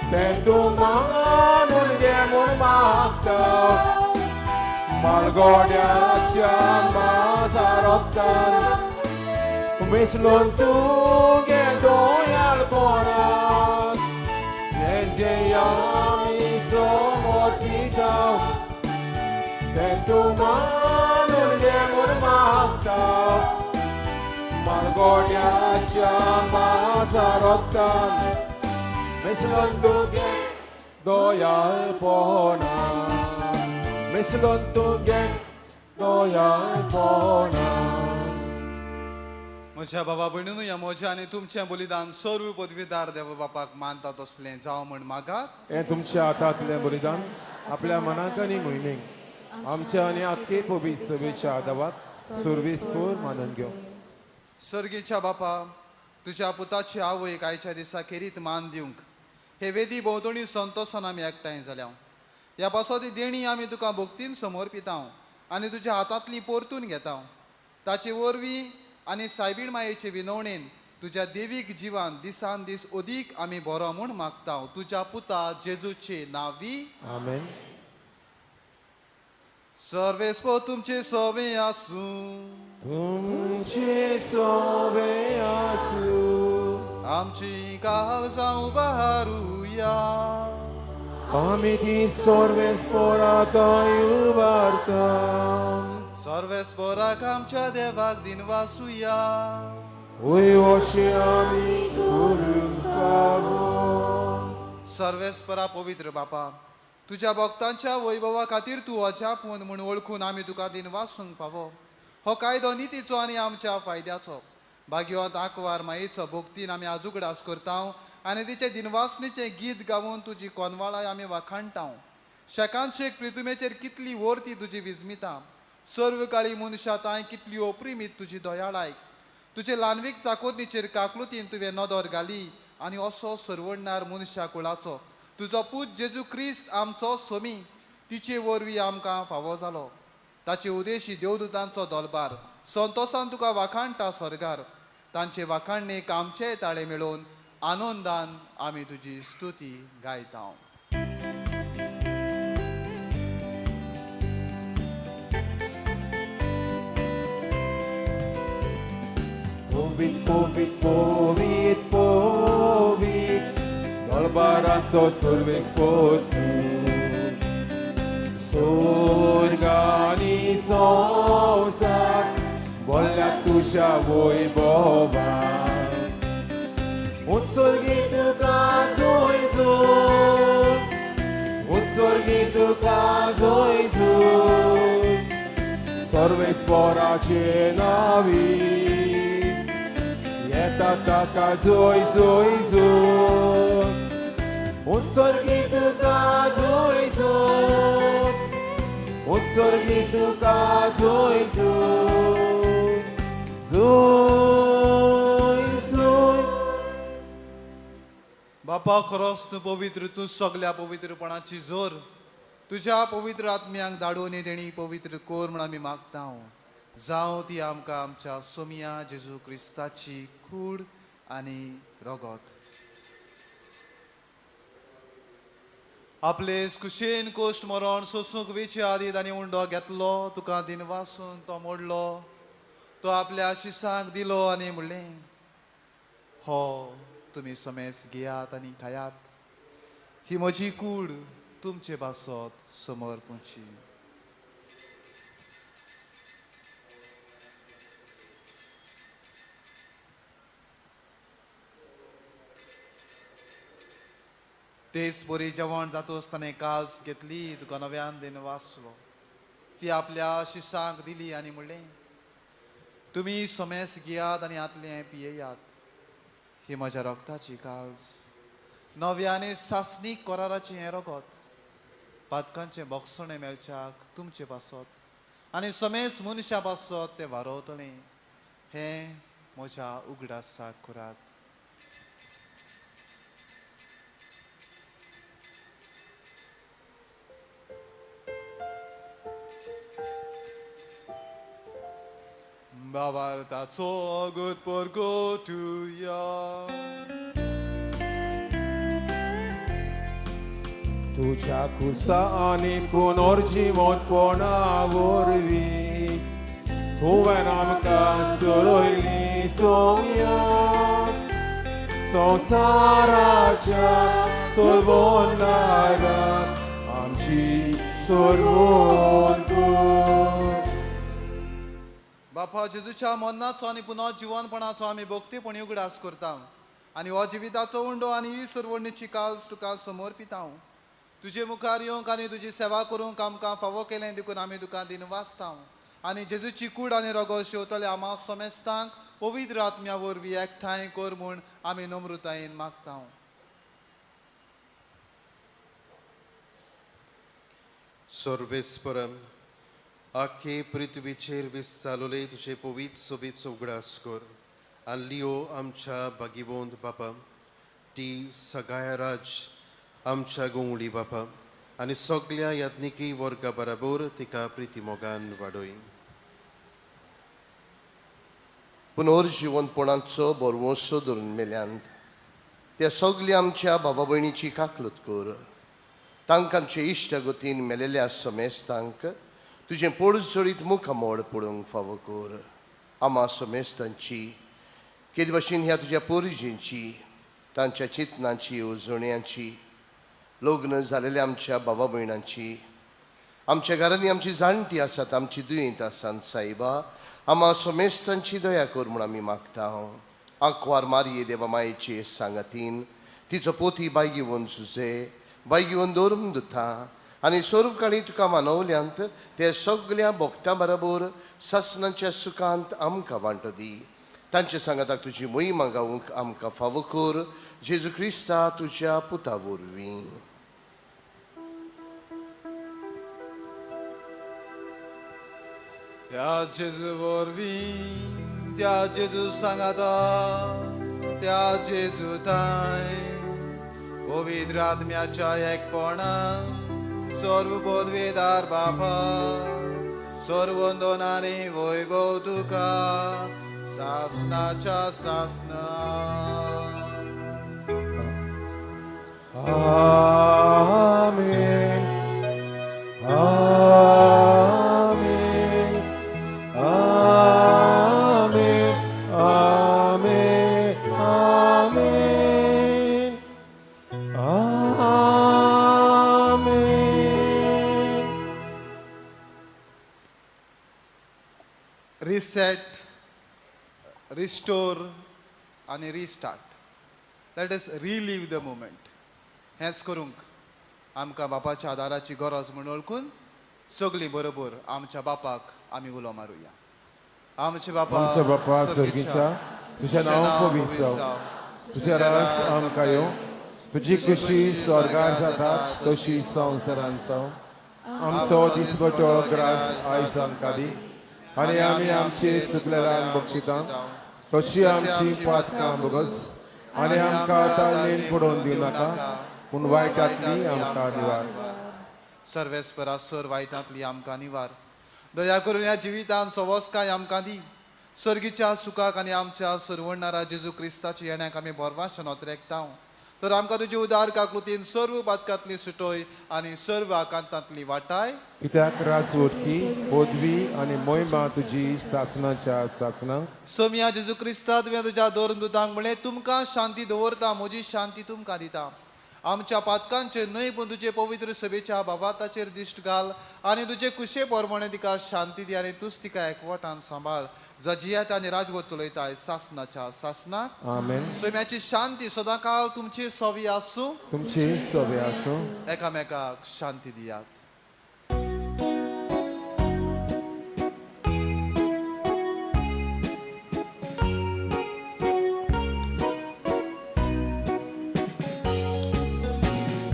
Pentung manganun demon maktaw Malgordiacia Mazarottan Mislon tuge doyal poran Yenje yami somotitaw Tentumanul demur maktaw Malgordiacia Mazarottan Mislon tuge doyal poran Mislon tuge doyal poran. म्हज्या बाबा भयणीनू ह्या म्हज्या आनी तुमचें बलिदान सर्व पदवीदार देव बापाक मानता तसलें जावं म्हण मागात. हें तुमच्या हातांतलें बलिदान आपल्या मनाक आनी मोहिमेक आमच्या आनी आख्खे पबीत सभेच्या आदावात सुरवेस्पोर मानून घेव. सर्गीच्या बापा, तुज्या पुताची आवयक आयच्या दिसा खेरीत मान दिवंक हे वेदी भोंवतणी संतोशान आमी एकठांय जाल्या. ह्या पासोदी देणी आमी तुका भक्तीन समर्पिता आनी तुज्या हातांतली परतून घेता. ताचे वरवीं आनी सायबीण मायेचे विनवणेन तुज्या देवीक जिवान दिसान दीस अदीक आमी बरो म्हूण मागता. तुज्या पुता जेजूचे नांवी. आमेन. सर्वेस्पो तुमचे सोवे आसूं, तुमचे सोवे आसूं, आमची काळजां उबारुया. आमी ती सर्वेस्पोराताय उबारता. सर्वेस्पोराक आमच्या देवाक दिनवासुया. वयवशे आमी करूंक फावो. सर्वेस्परा पवित्र बापा, तुज्या भक्तांच्या वैभवा खातीर तूं अजाप म्हूण वळखून आमी तुका दिनवासूंक फावो. हो कायदो नितीचो आनी आमच्या फायद्याचो. भाग्यवंत आंकवार मायेचो भक्तीन आमी आजूगडास करता आनी तिचे दिनवासणेचें गीत गावून तुजी कोनवाळाय आमी वाखाणटा. शेकांत शेक प्रितुमेचेर कितली वर्ती तुजी विजमिता. सर्व काळी मनशाताय कितली अप्रिमीत तुजी दयाळाय. तुजे ल्हानवीक चाकोरणीचेर काकलुतीन तुवें नदर घाली आनी असो सर्वण्णार मनशा कुळाचो तुजो पूत जेजू क्रिस्त आमचो सोमी तिचे वरवीं आमकां फावो जालो. ताचे उदेशी देवदूतांचो दरबार संतोशान तुका वाखाणटा सर्गार. तांचे वाखाणणेक आमचेय ताळे मेळोवन आनंदान आमी तुजी स्तुती गायता. Povit, povit, povit, povit, dal baranzo sul vescotu. स्वर्गानी संसार बोलला तुझ्या वैभवान उत्सर्गी तुका जोयजून उत्सर्गी तुका जोयजून सर्वेस्पराचे नावी येता ताका जोयजून उत्सर्गी तुका जोयजून उत्सर्गी तुका जोयजून जोयजून बापा खरोच तूं पवित्र तूं सगल्या पवित्रपणाची जोर तुझ्या पवित्र आत्म्यांक धाडून तेणी पवित्र कोर म्हण आमी मागता जावं ती आमकां आमच्या सोमिया जेजू क्रिस्ताची कूड आनी रगत आपले कुशेन कोश्ट मरण सोसूंक वेचे आदी तांणी उंडो घेतलो तुका दिनवासून तो मोडलो तो आपल्या शिसांक दिलो आनी म्हणलें हो तुमी समेस घेयात आनी खायात ही म्हजी कूड तुमचे बासत समर्पूची तेच बरी जेवण जातो आसतना काल्स घेतली तुका नव्यान दिन वाचलो ती आपल्या शिसांक दिली आनी म्हणलें तुमी समेस घेयात आनी आतलें पियेयात ही म्हज्या रगताची काल्स नव्याने सासणीक कराराचें हें रगत पातकांचें बोगसणें मेळच्याक तुमचे पासत आनी समेस मनशा पासत तें वारवतलें हें म्हज्या उगडासाक करात Bavartaco good porgotuja तुझ्या खुसा आणि पुनर्जीवनपणा वरवीं तुवें आमकां सोडयली सोम्या संवसाराच्या सोडवणाराक आमची सोडवण कर बापा जेजूच्या मरणाचो आनी पुनर्जीवनपणाचो आमी भोक्तीपणी उगडास करता आनी हो जिविताचो उंडो आनी ही सुरवणीची काल्स तुका समर्पिता तुजे मुखार येवंक आनी तुजी सेवा करूंक आमकां फावो केलें देखून आमी तुका दिन वाचता आनी जेजूची कूड आनी रगत शेवतले आमा समेस्तांक पवित्र आत्म्या वरवीं एकठांय कर म्हूण आमी नम्रतायेन मागता सर्वेस्परम आख्खे पृथ्वीचेर विस्तालोले तुजे पवित्र सोबीचो उगडास कर आनी लियो आमच्या भागिवंत बापा ती सगळ्या राज आमच्या गोंवळी बापा आनी सगळ्या यात्निकी वर्गा बराबर तिका प्रितीमोगान वाडोय पुनर्जीवनपणाचो बरवंसो धरून मेल्यांत त्या सगळ्या आमच्या भावा भयणीची काकलत कर तांकां आमचे इश्ट गतीन मेलेल्या समेस्तांक तुजें पडसळीत मुखामोड पडोवंक फावो कर आमा समेस्तांची केद भाशेन ह्या तुज्या पोरजींची तांच्या चिंतनांची उजोण्यांची लग्न जालेल्या आमच्या भावा भयणांची आमच्या घरांनी आमची जाणटी आसात आमची दुयेंत आसात सायबा आमा समेस्तांची दया कर म्हूण आमी मागता आंकवार मारये देवा मायेचे सांगातीन तिचो पोती बायगिवून झुजे बायगिवून दवरून दुता आनी सोरकाळी तुका मानवल्यांत ते सगळ्या भोगत्यां बरोबर सासणाच्या सुखांत आमकां वांटो दी तांचे सांगाताक तुजी मोहिमा गावूंक आमकां फावो कर जेजू क्रिस्ता तुज्या पुता वरवीं त्या जेजू वरवीं त्या जेजू सांगाता त्या जेजू थाय पवित्र आत्म्याच्या एकपणान सर्व पदवेदार बापा सर्वंदोनाने वैभव तुका सासनाच्या सासना आमेन आमेन आमेन आमेन आमेन आमेन रिसेट, रिस्टोर आनी restart. That is relieve the moment. हेंच करूंक आमकां बापाच्या आदाराची गरज म्हूण वळखून सगळीं बरोबर आमच्या बापाक आमी उलो मारुया. आमचे बापा सर्गीच्या तुझें नांव पवित्र जावं, तुझें राज आमकां येवं, तुजी खुशी स्वर्गार जाता तशी संवसारांत जावं. आमचो दिसपटो ग्रास आयज आमकां दी, आनी आमी आमची चुकलेल्यांक बक्षिता तशी आमची पातकां बगस, आनी आमकां ताळमेन पडोवन दिनाका, पूण वायटांतली आमकां निवार. सर्वेस्परासर वायटांतली आमकां निवार. दया करून ह्या जिवितांत सवस्काय आमकां दी. सर्गीच्या सुखाक आनी आमच्या सरवडणारा जेजू क्रिस्ताची येण्याक आमी बोरवाशन ओतरेकतांव. तर आमकां तुजे उदार काकुतीन सर्व बातकांतली सुटोय आनी सर्व आकांतांतली वाटाय. कित्याक राजवटकी पदवी आनी मोहिमा तुजी सासणाच्या सासणांक. सोमिया जेजू क्रिस्ता तुवें तुज्या दोरदूतांक म्हणलें, तुमकां शांती दवरता, म्हजी शांती तुमकां दिता. आमच्या पातकांचेर न्हय पूण तुजे पवित्र सभेच्या बाबाताचेर दिश्ट घाल आनी तुजे कुशे पोरमणे तिका शांती दी आनी तूंच तिका एकवटान सांबाळ. जजियात आनी राजवट चलयताय सासणाच्या सासणाक. आमेन. सोम्याची शांती सदांकाळ तुमची सोवी आसूं. तुमची सोबे आसूं. एकामेकाक शांती दियात.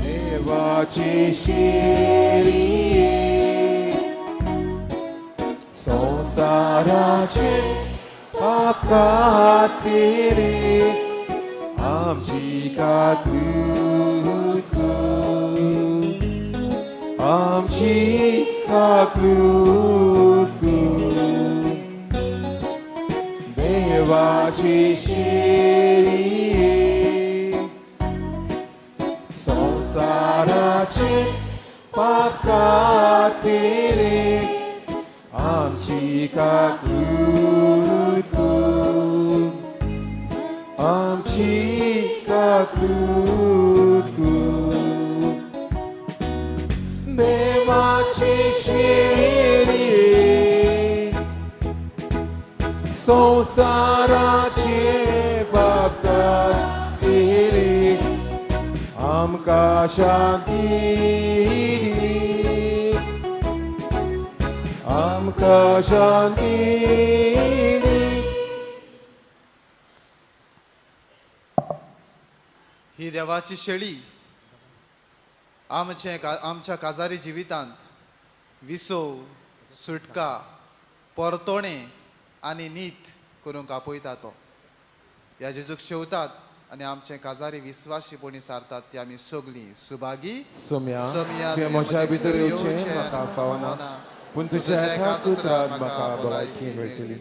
देवाची शेरी संसाराचे पाप खातीर आमची काकूट, आमची काकूट. देवाची शेरी संसाराचे पाप खातीर आमची काकूट, आमची काकूट. देवाची शेरी संसाराचे पाप खातीर आमकां शांती दी, आमकां शांती दी. ही देवाची शेळी आमच्या काजारी जिवितांत विसो, सुटका, परतोणे आनी नीत करूंक आपयता. तो ह्या जेजूक शेवतात आनी आमचे काजारी विस्वाशीपणी सारतात ती आमी सगळीं सुभागी. सोम्या तुवें म्हज्या भितर येवचें म्हाका फावना, पूण तुज्या एकाच उतरांत म्हाका भलायकी मेळटली.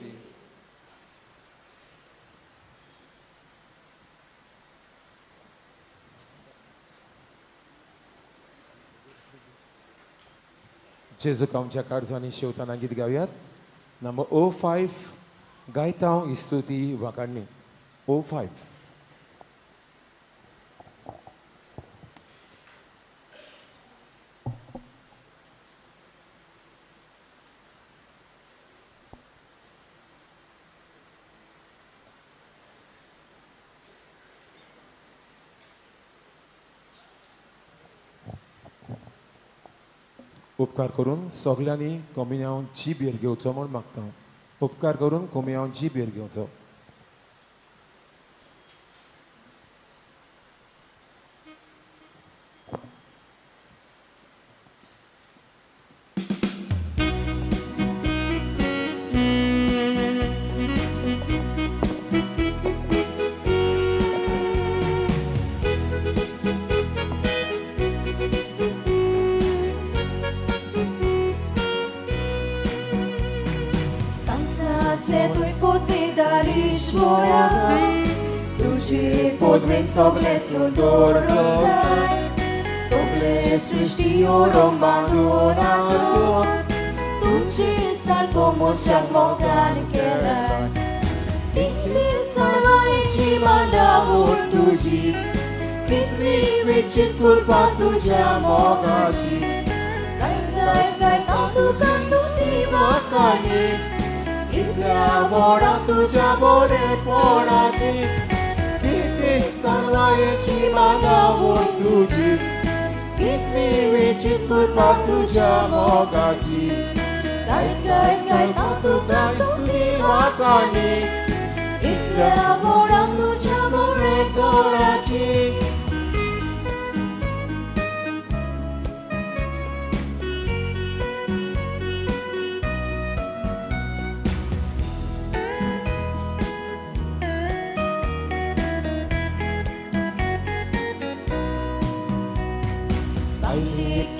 जेजूक आमच्या काळजांनी शेवताना गीत गावयात. नंबर 05 गायता इस्तुती वाकाडणी. 05. उपकार करून सगळ्यांनी कोमयावन जीबेर घेवचो म्हूण मागता. उपकार करून कोमयावन जीबेर घेवचो. Tuji podvin sogle sudor rozlaj, sogle sृष्टी oромбангuna toz, tuji sarko mochak mogan kelaj. Kitli sarvaयची mandaur tuji, kitli विचित कृपा तुझ्या मोगाची. काय काय काय कौतुका स्तुती वाकाणे, इतल्या व्हडा तुझ्या बरेपणाची किती सांगवायची म्हाका ओड तुजी कितली वेचीत कृपा तुझ्या मोगाची काय तुका स्तुती वाकानी इतल्या व्हडा तुझ्या बरेपणाची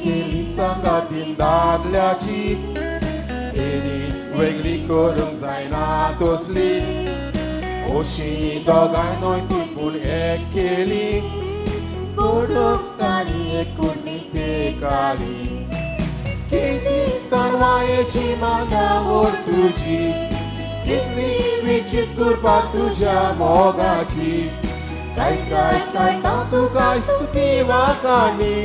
केली संगातीन दादल्याची केलीच वेगळी करूंक जायना तसली अशी दोगांय न्हय ती पूण एक केली गोडोक ताणी एकूण तेकाली किती सणवायेची म्हाका ओड तुजी कितली विचित कृपा तुझ्या मोगाची काय तुका स्तुती वाकानी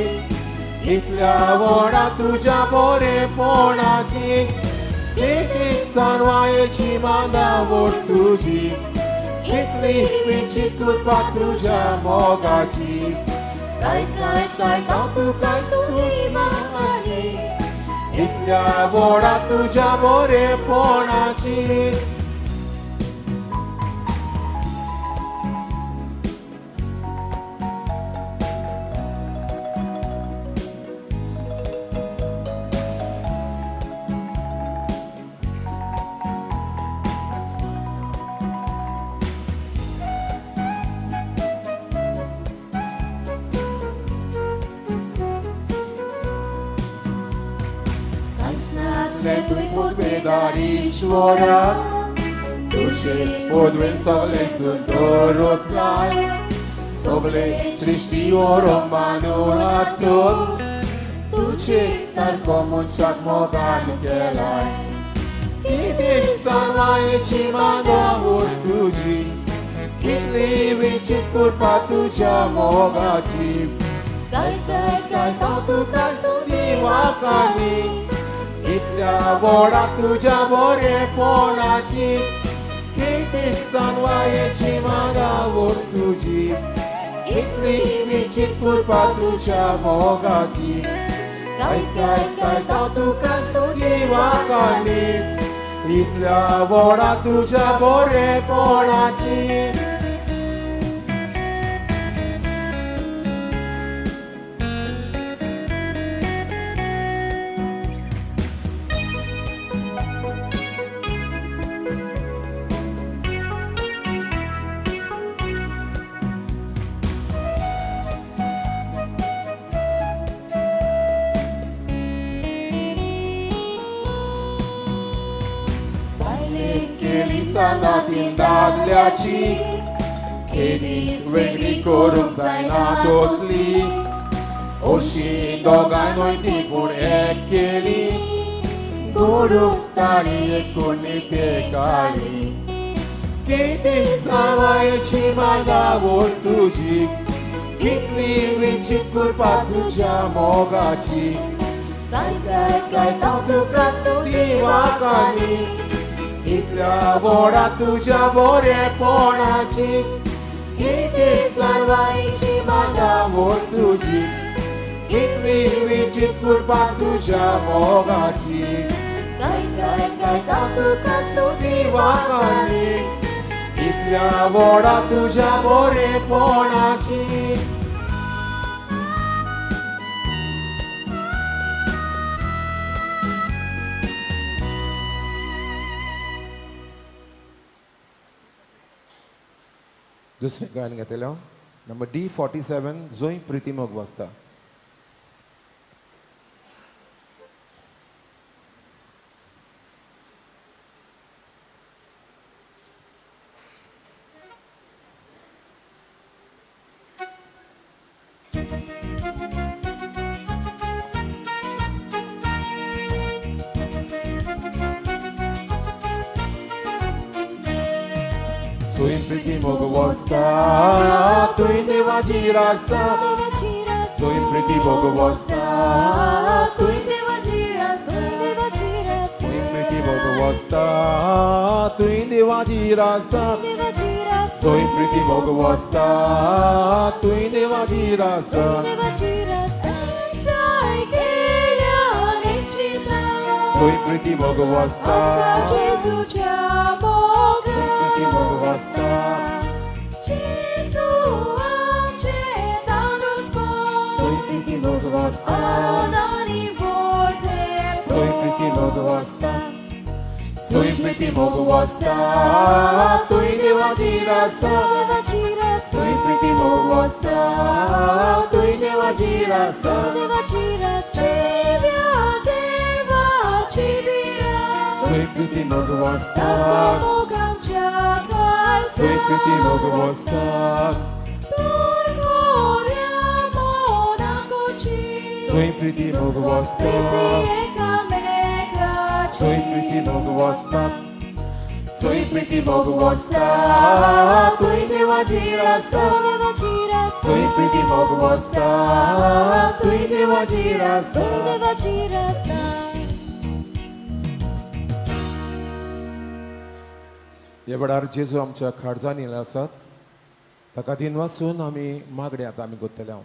इतल्या व्हडा तुझ्या बरेपणाची किती सांगवायची म्हाका ओड तुजी कितली विचित कृपा तुझ्या मोगाची काय तुका स्तुती वाकानी इतल्या व्हडा तुझ्या बरेपणाची तुj podvedarișoara, duše podven sovle sunt doroclai, sovle srištiorom manula toți, duce sar komučak mogan kelai. Kiti sarvajeći magavur tuži, kitli vičit kurpa tuđa mogači, kaj tuka stuti vakani, इतल्या व्हडा तुझ्या बरेपणाची किती सांगवायची म्हाका ओड तुजी कितली विचित कृपा तुझ्या मोगाची काय तुका स्तुती वाकानी इतल्या व्हडा तुझ्या बरेपणाची सांगातीन दादल्याची केलीच वेगळी करूंक जायना तसली अशी दोगांय न्हय ती पूण एक केली गोडूक ताणी एकूण तेकाली किती सांगवायची म्हाका ओड तुजी कितली विचित कृपा तुझ्या मोगाची काय तुका स्तुती वाकानी इतल्या व्हडा तुझ्या बरेपणाची किती सांगवायची म्हाका ओड तुजी कितली विचित कृपा तुझ्या मोगाची काय तुका स्तुती वाकानी इतल्या व्हडा तुझ्या बरेपणाची दुसरें गायन घेतलेलो नंबर D47 जोय प्रिती मोग वाजता Soy priti mogo wasta, tuj devaji rasa. Soy priti mogo wasta, tuj devaji rasa. Soy priti mogo वस्ता तुई देवाची रासा देवाची रास सोय प्रीती मोग वस्ता तुई देवाची रासा देवाची रास जाय केल्या निश्चिता सोय प्रीती मोग वस्ता जेजूच्या मोगा प्रीती मोग वस्ता जेजू आमचे दानुस्पा सोय प्रीती मोग वस्ता आदानी बोलते सोय प्रीती मोग वस्ता सोय प्रीती मोग वस्ता तुई देवाची रासा देवाची रास सोय प्रीती मोग वस्ता तुई देवाची रासा देवाची रास जेव्या देवाची बिरास सोय प्रीती मोग वस्ता मोगांच्या काळजात सोय प्रीती मोग वस्ता दूर गोऱ्या मोनाकोची सोय प्रीती मोग वस्ता प्रीती एकामेकाची सोय प्रीती मोग वस्ता सोय प्रीती मोग वस्ता तुई देवाची रासा देवाची रास सोय प्रीती मोग वस्ता तुई देवाची रासा देवाची रास ह्या वेळार जेजू आमच्या काळजान येयले आसात ताका तीन वाचून आमी मागण्यात आमी गोतले हांव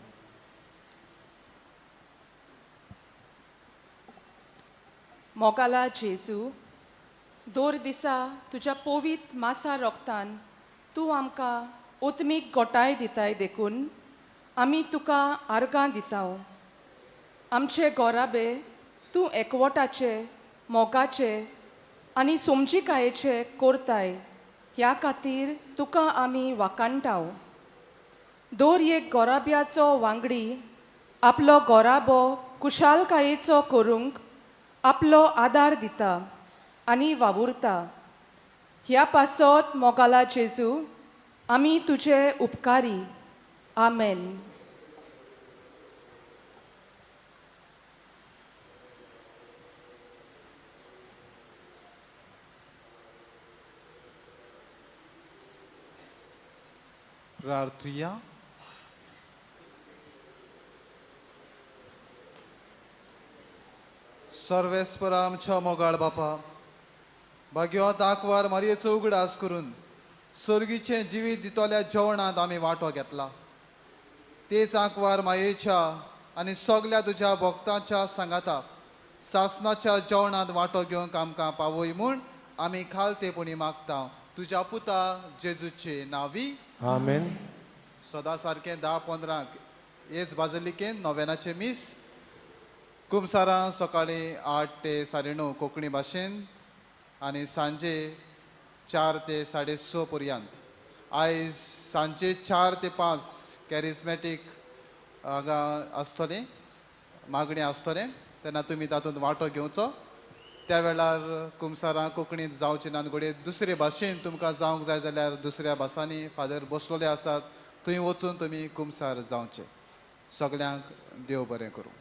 मोगाला जेजू दोर दिसा तुज्या पवित्र मासा रोगतान तूं आमकां ओतमीक गोटाय दिताय देखून आमी तुका आर्गां दिताव आमचे गोराबे तूं एकवटाचे मोगाचे आनी समजिकायेचे कोरताय ह्या खातीर तुका आमी वाकाणटाव दोर एक गोराब्याचो वांगडी आपलो गोराबो कुशालकायेचो करूंक आपलो आदार दिता आनी वावुरता ह्या पासत मोगाला जेजू आमी तुजे उपकारी आमेन प्रार्थुया सर्वेस्पर आमच्या मोगाळ बापा भाग्योत आंकवार मारयेचो उगडास करून सर्गीचे जिवीत दितोल्या जेवणात आमी वांटो घेतला तेच आंकवार मायेच्या आनी सगल्या तुज्या भक्तांच्या सांगाता सासनाच्या जेवणात वांटो घेवंक आमकां पावय म्हूण आमी खालतेपणी मागता तुज्या पुता जेजूचे नांवी आमेन सदा सारकें 10-15 हेच बाजलिकेन नोवेनाचे मीस कुमसारां सकाळीं 8 ते 9:30 कोंकणी भाशेन आनी सांजे 4 ते 6:30 पर्यंत आयज सांजे 4 ते 5 कॅरिस्मॅटीक हांगा आसतलें मागणी आसतलें तेन्ना तुमी तातूंत वांटो घेवचो त्या वेळार कुमसारां कोंकणींत जावचे ना घोडये दुसरे भाशेन तुमकां जावंक जाय जाल्यार दुसऱ्या भासांनी फादर बसलोले आसात थंय वचून तुमी कुमसार जावचे सगल्यांक देव बरें करूं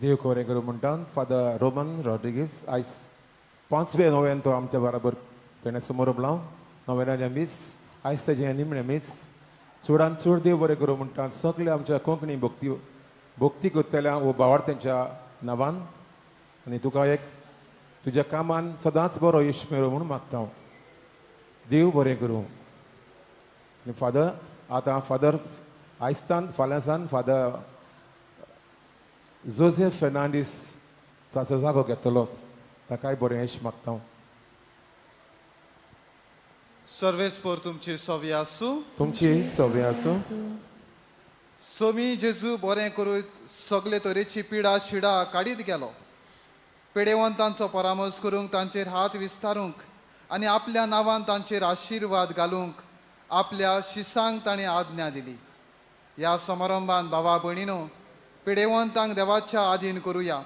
देव बरें करूं म्हणटा फादर रोमन रॉड्रिगीस आयज 5वें नोवेन तो आमच्या बराबर तेणें समोर उबलां नोवेनाचें मीस आयज तेजें निमणें मीस चडांत चड देव बरें करूं म्हणटा सगळे आमच्या कोंकणी भक्ती करतल्या वो भावार्थ्यांच्या नांवान आनी तुका एक तुज्या कामान सदांच बरो यश मेळो म्हूण मागता हांव देव बरें करूं आनी फादर आतां फादर आयजतान फाल्यांसान फादर जोसेफ फेर्नांडीस ताचो जागो घेतलोच ताकाय बरें यश मागता हांव सर्वेस्पर तुमची सवी आसूं तुमची सवी आसूं सोमी जेजू बरें करून सगळे तरेची पिडा शिडा काडीत गेलो पेडेवंतांचो परामर्श करूंक तांचेर हात विस्तारूंक आनी आपल्या नांवान तांचेर आशिर्वाद घालूंक आपल्या शिसांक ताणें आज्ञा दिली ह्या समारंभान भावा भयणीनो पिडेवंतांक देवाच्या आधीन करुया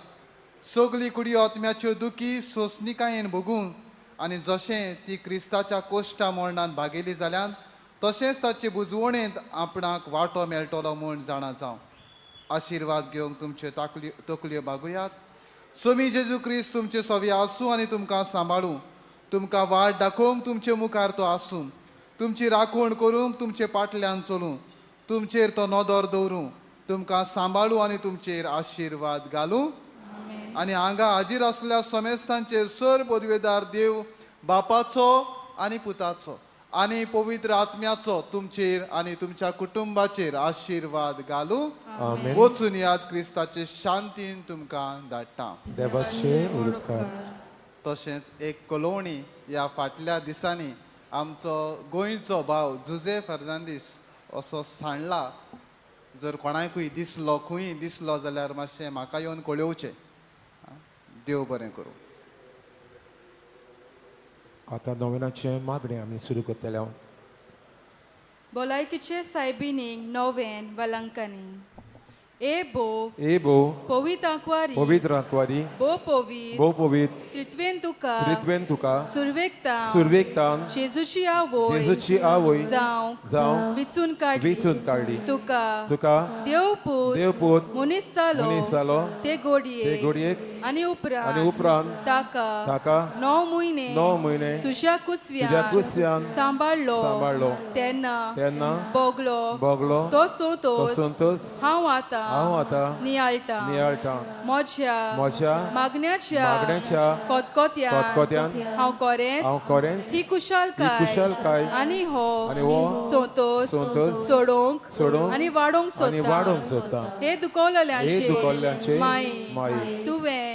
सगळी कुडी आत्म्याच्यो दुखी सोंसणिकायेन भोगून आनी जशें ती क्रिस्ताच्या कोश्टा मरणांत भागेली जाल्यान तशेंच ताचे बुजवणेंत आपणाक वांटो मेळटलो म्हूण जाणा जावं आशिर्वाद घेवंक तुमच्यो तकल्यो बागुयात सोमी जेजू क्रिस्त तुमचे सवी आसूं आनी तुमकां सांबाळूं तुमकां वाट दाखोवंक तुमचे मुखार तो आसूं तुमची राखण करूंक तुमचे फाटल्यान चलूं तुमचेर तो नदर दवरूं तुमकां सांबाळूं आनी तुमचेर आशिर्वाद घालूं आनी हांगा हाजीर आसलेल्या समेस्तांचेर सर पदवेदार देव बापाचो आनी पुताचो आनी पवित्र आत्म्याचो तुमचेर आनी तुमच्या कुटुंबाचेर आशीर्वाद घालूं. आमेन. वचून याद क्रिस्ताचे शांतीन तुमकां धाडटा. देवाचे उरकार. तशेंच एक कलोवणी ह्या फाटल्या दिसांनी आमचो गोंयचो भाव जुजे फर्नांदीस असो सांडला. जर कोणाकूय दिसलो खंय दिसलो जाल्यार मातशें म्हाका येवन कळयोवचें. देव बरें करूं. आतां नोवेनाचें मागणें आमी सुरू करतले. भलायकीचे सायबिणीक नोवेन वलांकनी. ए बो पवित्र आंकवारी पवित्र आंकवारी बो पवित्र भोव पवित्र त्रित्वेन तुका त्रित्वेन तुका सुरवेकतान जेजूची आवय जावं विचून काडली तुका देवपूत मनीस जालो ते घोडयेक आनी उपरांत ताका 9 म्हयने तुज्या कुसव्यान सांबाळलो तेन्ना बोगलो तो सोंतोस हांव आतां नियाळटा म्हज्या मागण्याच्या कोतकोत्यान हांव कोरेंच ही कुशलकाय आनी हो सोंतोस सोडोंक आनी वाडोवंक सोदता. हे दुखवलेल्यांचे माई तुवें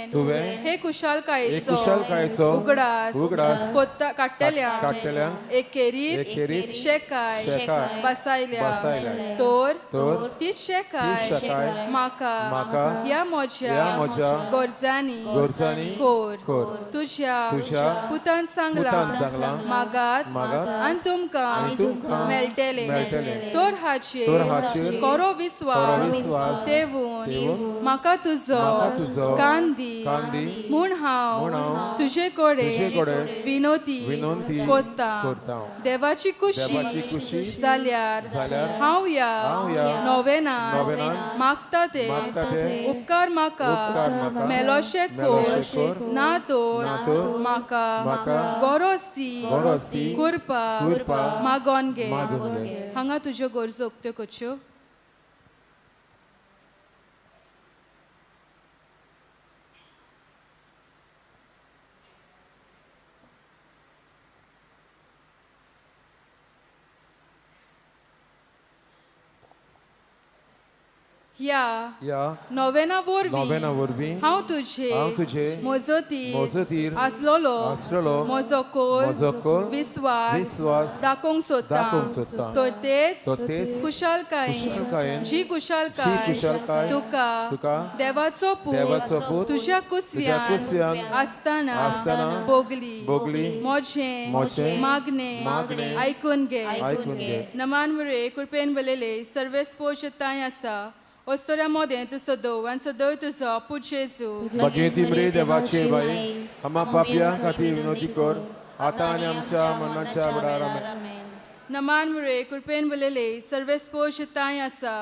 हे कुशलकायेचो उगडास काडटल्यान एकेरीत शेकाय बसायल्या तोर तीच शेकाय म्हाका ह्या म्हज्या गोरजांनी कोर तुज्या पुतान सांगला मागात आनी तुमकां मेळटले. तोर हाचेर खरो विस्वास ठेवून म्हाका तुजो कांदी म्हूण हांव तुजे कडेन विनोती कोत्ता. देवाची कुशी जाल्यार हांव ह्या नोवेनान मागता ते उपकार म्हाका मेलोशे कोर ना तोर म्हाका गोरोस्ती कुरपा मागोन घे. हांगा तुज्यो गरजो उक्त्यो करच्यो. ह्या नोवेना वरवीं हांव तुजे मोजतीर आसलोलो म्हजो कोल विस्वास दाखोवंक सोदता. तर तेच कुशलकायेन जी कुशलकाय तुका देवाचो पूत तुज्या कुसव्यान आसतना भोगली मोजें मागणें आयकून घे. नमान मुरे कृपेन बलेले सर्वेस्पोशताय आसा ओस्तोऱ्या मोदें तुजो दव आनी सदव तुजो पूत जेजू. भगवती मरे देवाचे बाई आम्हा पापया खातीर विनोदी कर आतां आनी आमच्या मरणाच्या वडार. आमेन. नमान मुरे कृपेन बलेले सर्वेस्पोशताय आसा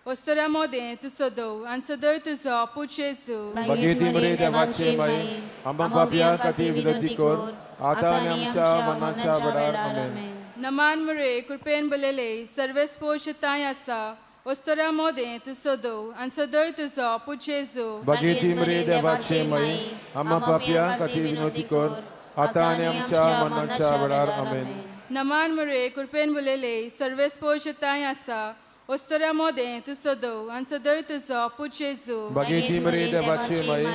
ओस्तोऱ्या मोदें तुजो दव आनी सदव तुजो पूत जेजू. भगवती मरे देवाचे बाई आम्हा पापया खातीर विनोदी कर आतां आनी आमच्या मरणाच्या वडार. आमेन. नमान मुरे कृपेन बलेले सर्वेस्पोशताय आसा ओस्तोऱ्या मोदें तुजो दव आनी सदव तुजो पूत जेजू. भगवती मरे देवाचे बाई आम्हा पापया खातीर विनोदी कर आतां आनी आमच्या मरणाच्या वडार. आमेन. नमान मुरे कृपेन बलेले सर्वेस्पोशताय आसा ओस्तोऱ्या मोदें तुजो दव आनी सदव तुजो पूत जेजू. भगवती मरे देवाचे बाई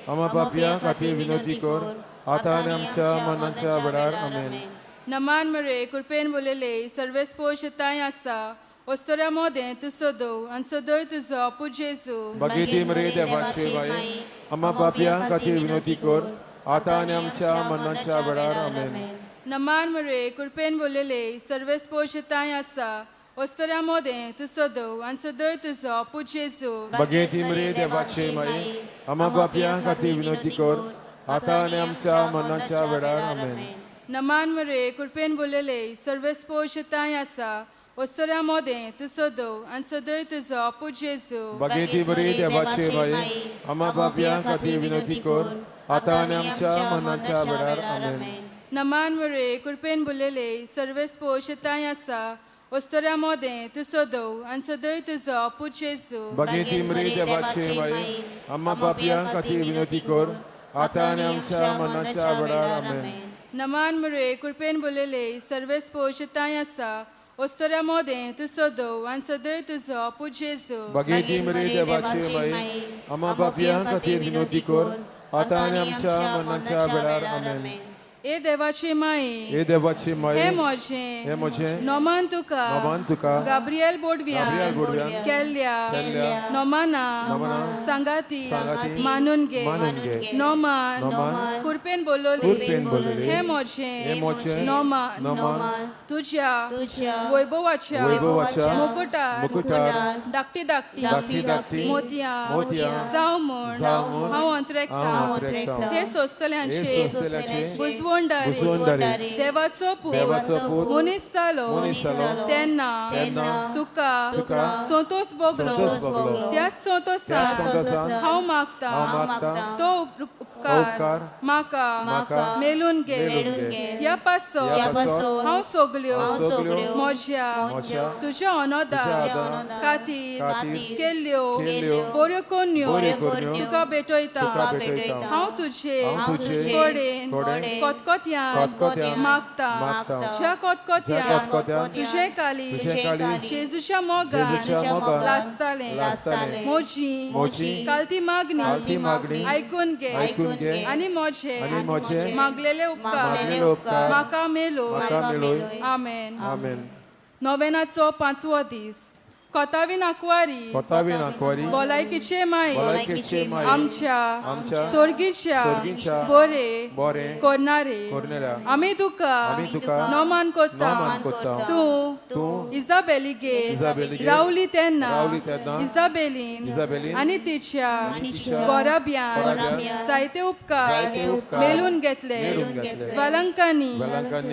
आम्हा पापया खातीर विनोदी कर आतां आनी आमच्या मरणाच्या वडार. आमेन. नमान मुरे कृपेन बलेले सर्वेस्पोशताय आसा ओस्तोऱ्या मोदें तुजो दव आनी सदव तुजो पूत जेजू. भगवती मरे देवाचे बाई आम्हा पापया खातीर विनोदी कर आतां आनी आमच्या मरणाच्या वडार. आमेन. नमान मुरे कृपेन बलेले सर्वेस्पोशताय आसा ओस्तोऱ्या मोदें तुजो दव आनी सदव तुजो पूत जेजू. भगवती मरे देवाचे बाई आम्हा पापया खातीर विनोदी कर आतां आनी आमच्या मरणाच्या वडार. आमेन. नमान मुरे कृपेन बलेले सर्वेस्पोशताय आसा ओस्तोऱ्या मोदें तुजो दव आनी सदव तुजो पूत जेजू. भगवती मरे देवाचे बाई आम्हा पापया खातीर विनोदी कर आतां आनी आमच्या मरणाच्या वडार. आमेन. नमान मुरे कृपेन बलेले सर्वेस्पोशताय आसा ओस्तोऱ्या मोदें तूं सोदव आनी सदय तुजो पूत जेजू बागेती मरी देवाची माई आम्हा पापयां खातीर विनोदी कर आता आनी आमच्या मनाच्या वडार आमेन. नमान मुरे कृपेन बोलेले सर्वेस पोषताय आसा ओस्तोऱ्या मोदें तूं सोदव आनी सदय तुजो पूत जेजू बागेती मरी देवाची माई आम्हा पापयां खातीर विनोदी कर आता आनी आमच्या मनाच्या वडार आमेन. ए देवाची माई हे देवाची माई हे हे मोजे नोमान तुका गाब्रिएल बोडव्यान केल्ल्या नोमाना सांगाती मानून घे नोमान कुरपेन बोलोले हे मोजे नोमान तुझ्या वैभवाच्या मुकुटार धाकटी मोतयां जाव म्हण हांव अंतरेकता हे सोस्तल्यांचे बुजवंडारी देवाचो पूत मनीस जालो तेन्ना तुका संतोष भोगलो त्याच संतोषान हांव मागता तो उपकार म्हाका मेलून घे ह्या पासो हांव सगल्यो म्हज्या तुज्या अनोदा खातीर केल्ल्यो बऱ्यो कोन्यो तुका भेटयता हांव तुजे कडेन कोतकोत्यान मागता ज्या कोतकोत्यान तुजे काली जेजूच्या मोगान लासतालें म्हजी कालती मागणी आयकून घे आनी मोजे मागलेले उपकार म्हाका मेलोय आमेन. नोवेनाचो 5वो दीस कोतावीन आंकवारी भलायकीचे माई आमच्या सोर्गीच्या बरे करणारे आमी तुका नोमान कोत्ता तूं इजाबेलीगे रावली तेन्ना इजाबेलीन आनी तिच्या गोराब्यान जायते उपकार मेलून घेतले वालंकांनी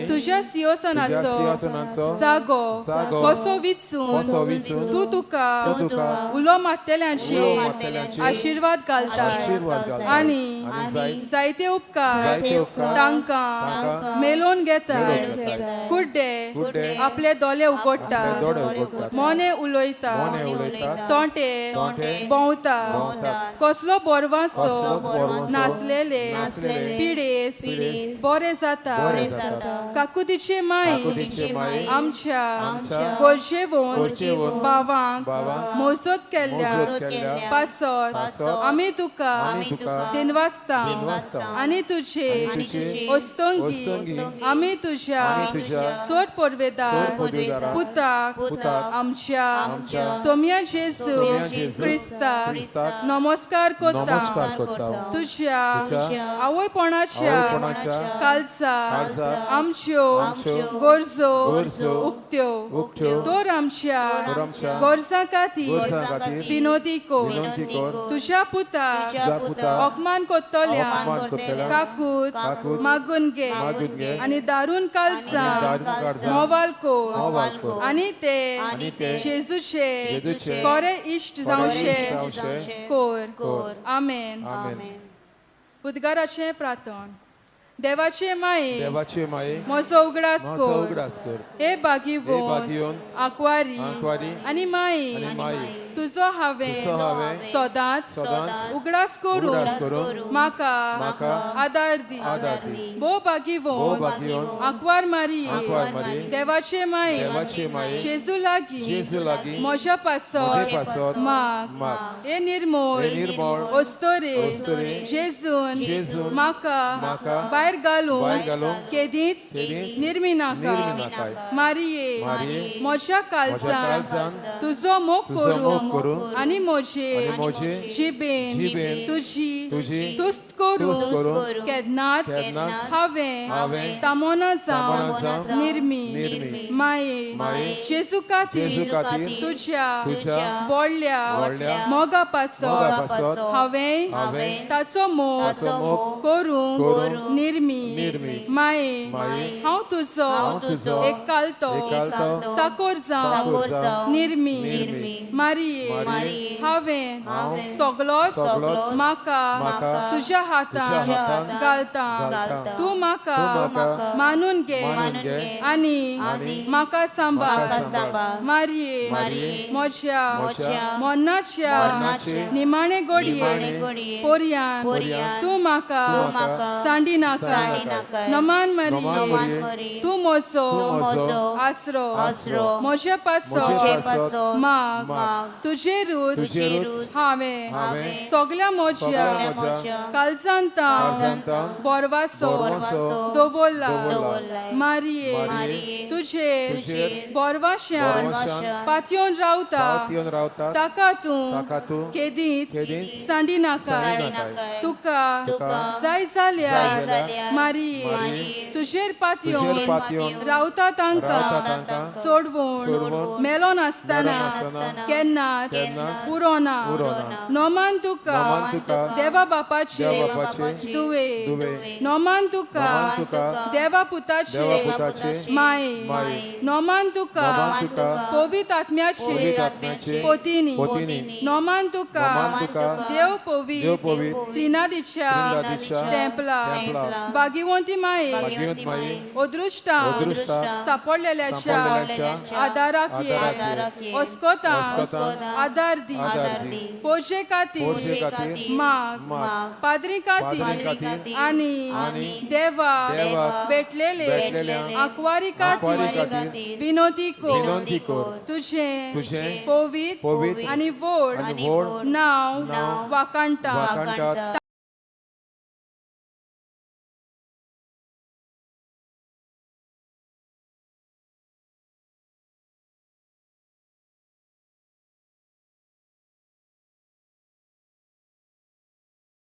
तुज्या सिंहासनाचो जागो कसो विचून तू तुका उलो मारतेल्यांचे आशीर्वाद घालता आनी जायते उपकार तांकां मेलोन घेता कुड्डे आपले दोळे उगडटा मोने उलयता तोंटे भोंवता कसलो बोरवासो नासलेले पिडेस बरे जाता काकुतीचे माई आमच्या गोरजेवून बाबांक मोजत केल्ल्या पासत आमी तुका दिनवासता आनी तुजे ओस्तोंगी आमी तुज्या सोद पोरवेदार पुताक आमच्या सोम्या जेजू क्रिस्ताक नमस्कार कोत्ता तुज्या आवयपणाच्या कालचा आमच्यो गरजो उक्त्यो तोर आमच्या गोरजा खातीर विनोदी कर तुज्या पुताक अपमान कोत्तोल्या काकूत मागून घे आनी दारून कालसा मोवाल कोर आनी ते जेजूचे कोरे इश्ट जावचे कोर आमेन. उद्गाराचे प्रार्थन देवाचे माये म्हजो उगडास कर हे बागीवोन आंकवारी आनी माई तुजो हांवें सदांच उगडास करून म्हाका आदार दी बो बागीवोन आंकवार मारिये देवाचे माये जेजू लागीं म्हज्या पासत माग हे निर्मळ ओस्तोरे जेजून म्हाका भायर घालून केदींच निर्मिनाका मारिये म्हज्या कालचान तुजो मोग करून आनी म्हजे जिबेन तुजी तुस्त करून केन्नाच हांवें तामोना जावन निर्मी माये जेजू खातीर तुज्या व्हडल्या मोगा पासत हांवें ताचो मोग करून निर्मी माये हांव तुजो एक कालतो साकोर जावन निर्मी मारिये मारये हांवें सगळोच सगळोच म्हाका म्हाका तुज्या हातांत हातांत घालता तूं म्हाका मानून घे आनी म्हाका सांबाळ मारये म्हज्या मरणाच्या निमाणे घडये पर्यान तूं म्हाका सांडी नाका नमान मारये तूं म्हजो आसरो म्हजे पासो माग तुजे रूच हांवें सगळ्या म्हज्या काळजांतां बोरवासो दवरला मारये तुजेर बोरवाश्यान पातयोन रावता ताका तूं केदींच सांडी नाका तुका जाय जाल्यार मारये तुजेर पातयोन रावता तांकां सोडवून मेलो नासतना केन्नाच उरोना नोमान तुका देवा बापाचे तुवे नोमान तुका देवा पुताचे माये नोमान तुका पवित्र आत्म्याचे पोतिनी नोमान तुका देव पवित्र त्रिनादीच्या टेंपला भागिवंती माये अदृश्टा सापडलेल्याच्या आदाराक ओस्कोता आदार दी पोजे खातीर माग पाद्री खातीर आनी देवा भेटलेले आंकवारी खातीर विनोदी कोर तुझे पवित्र आनी व्हड नांव वाकाणटा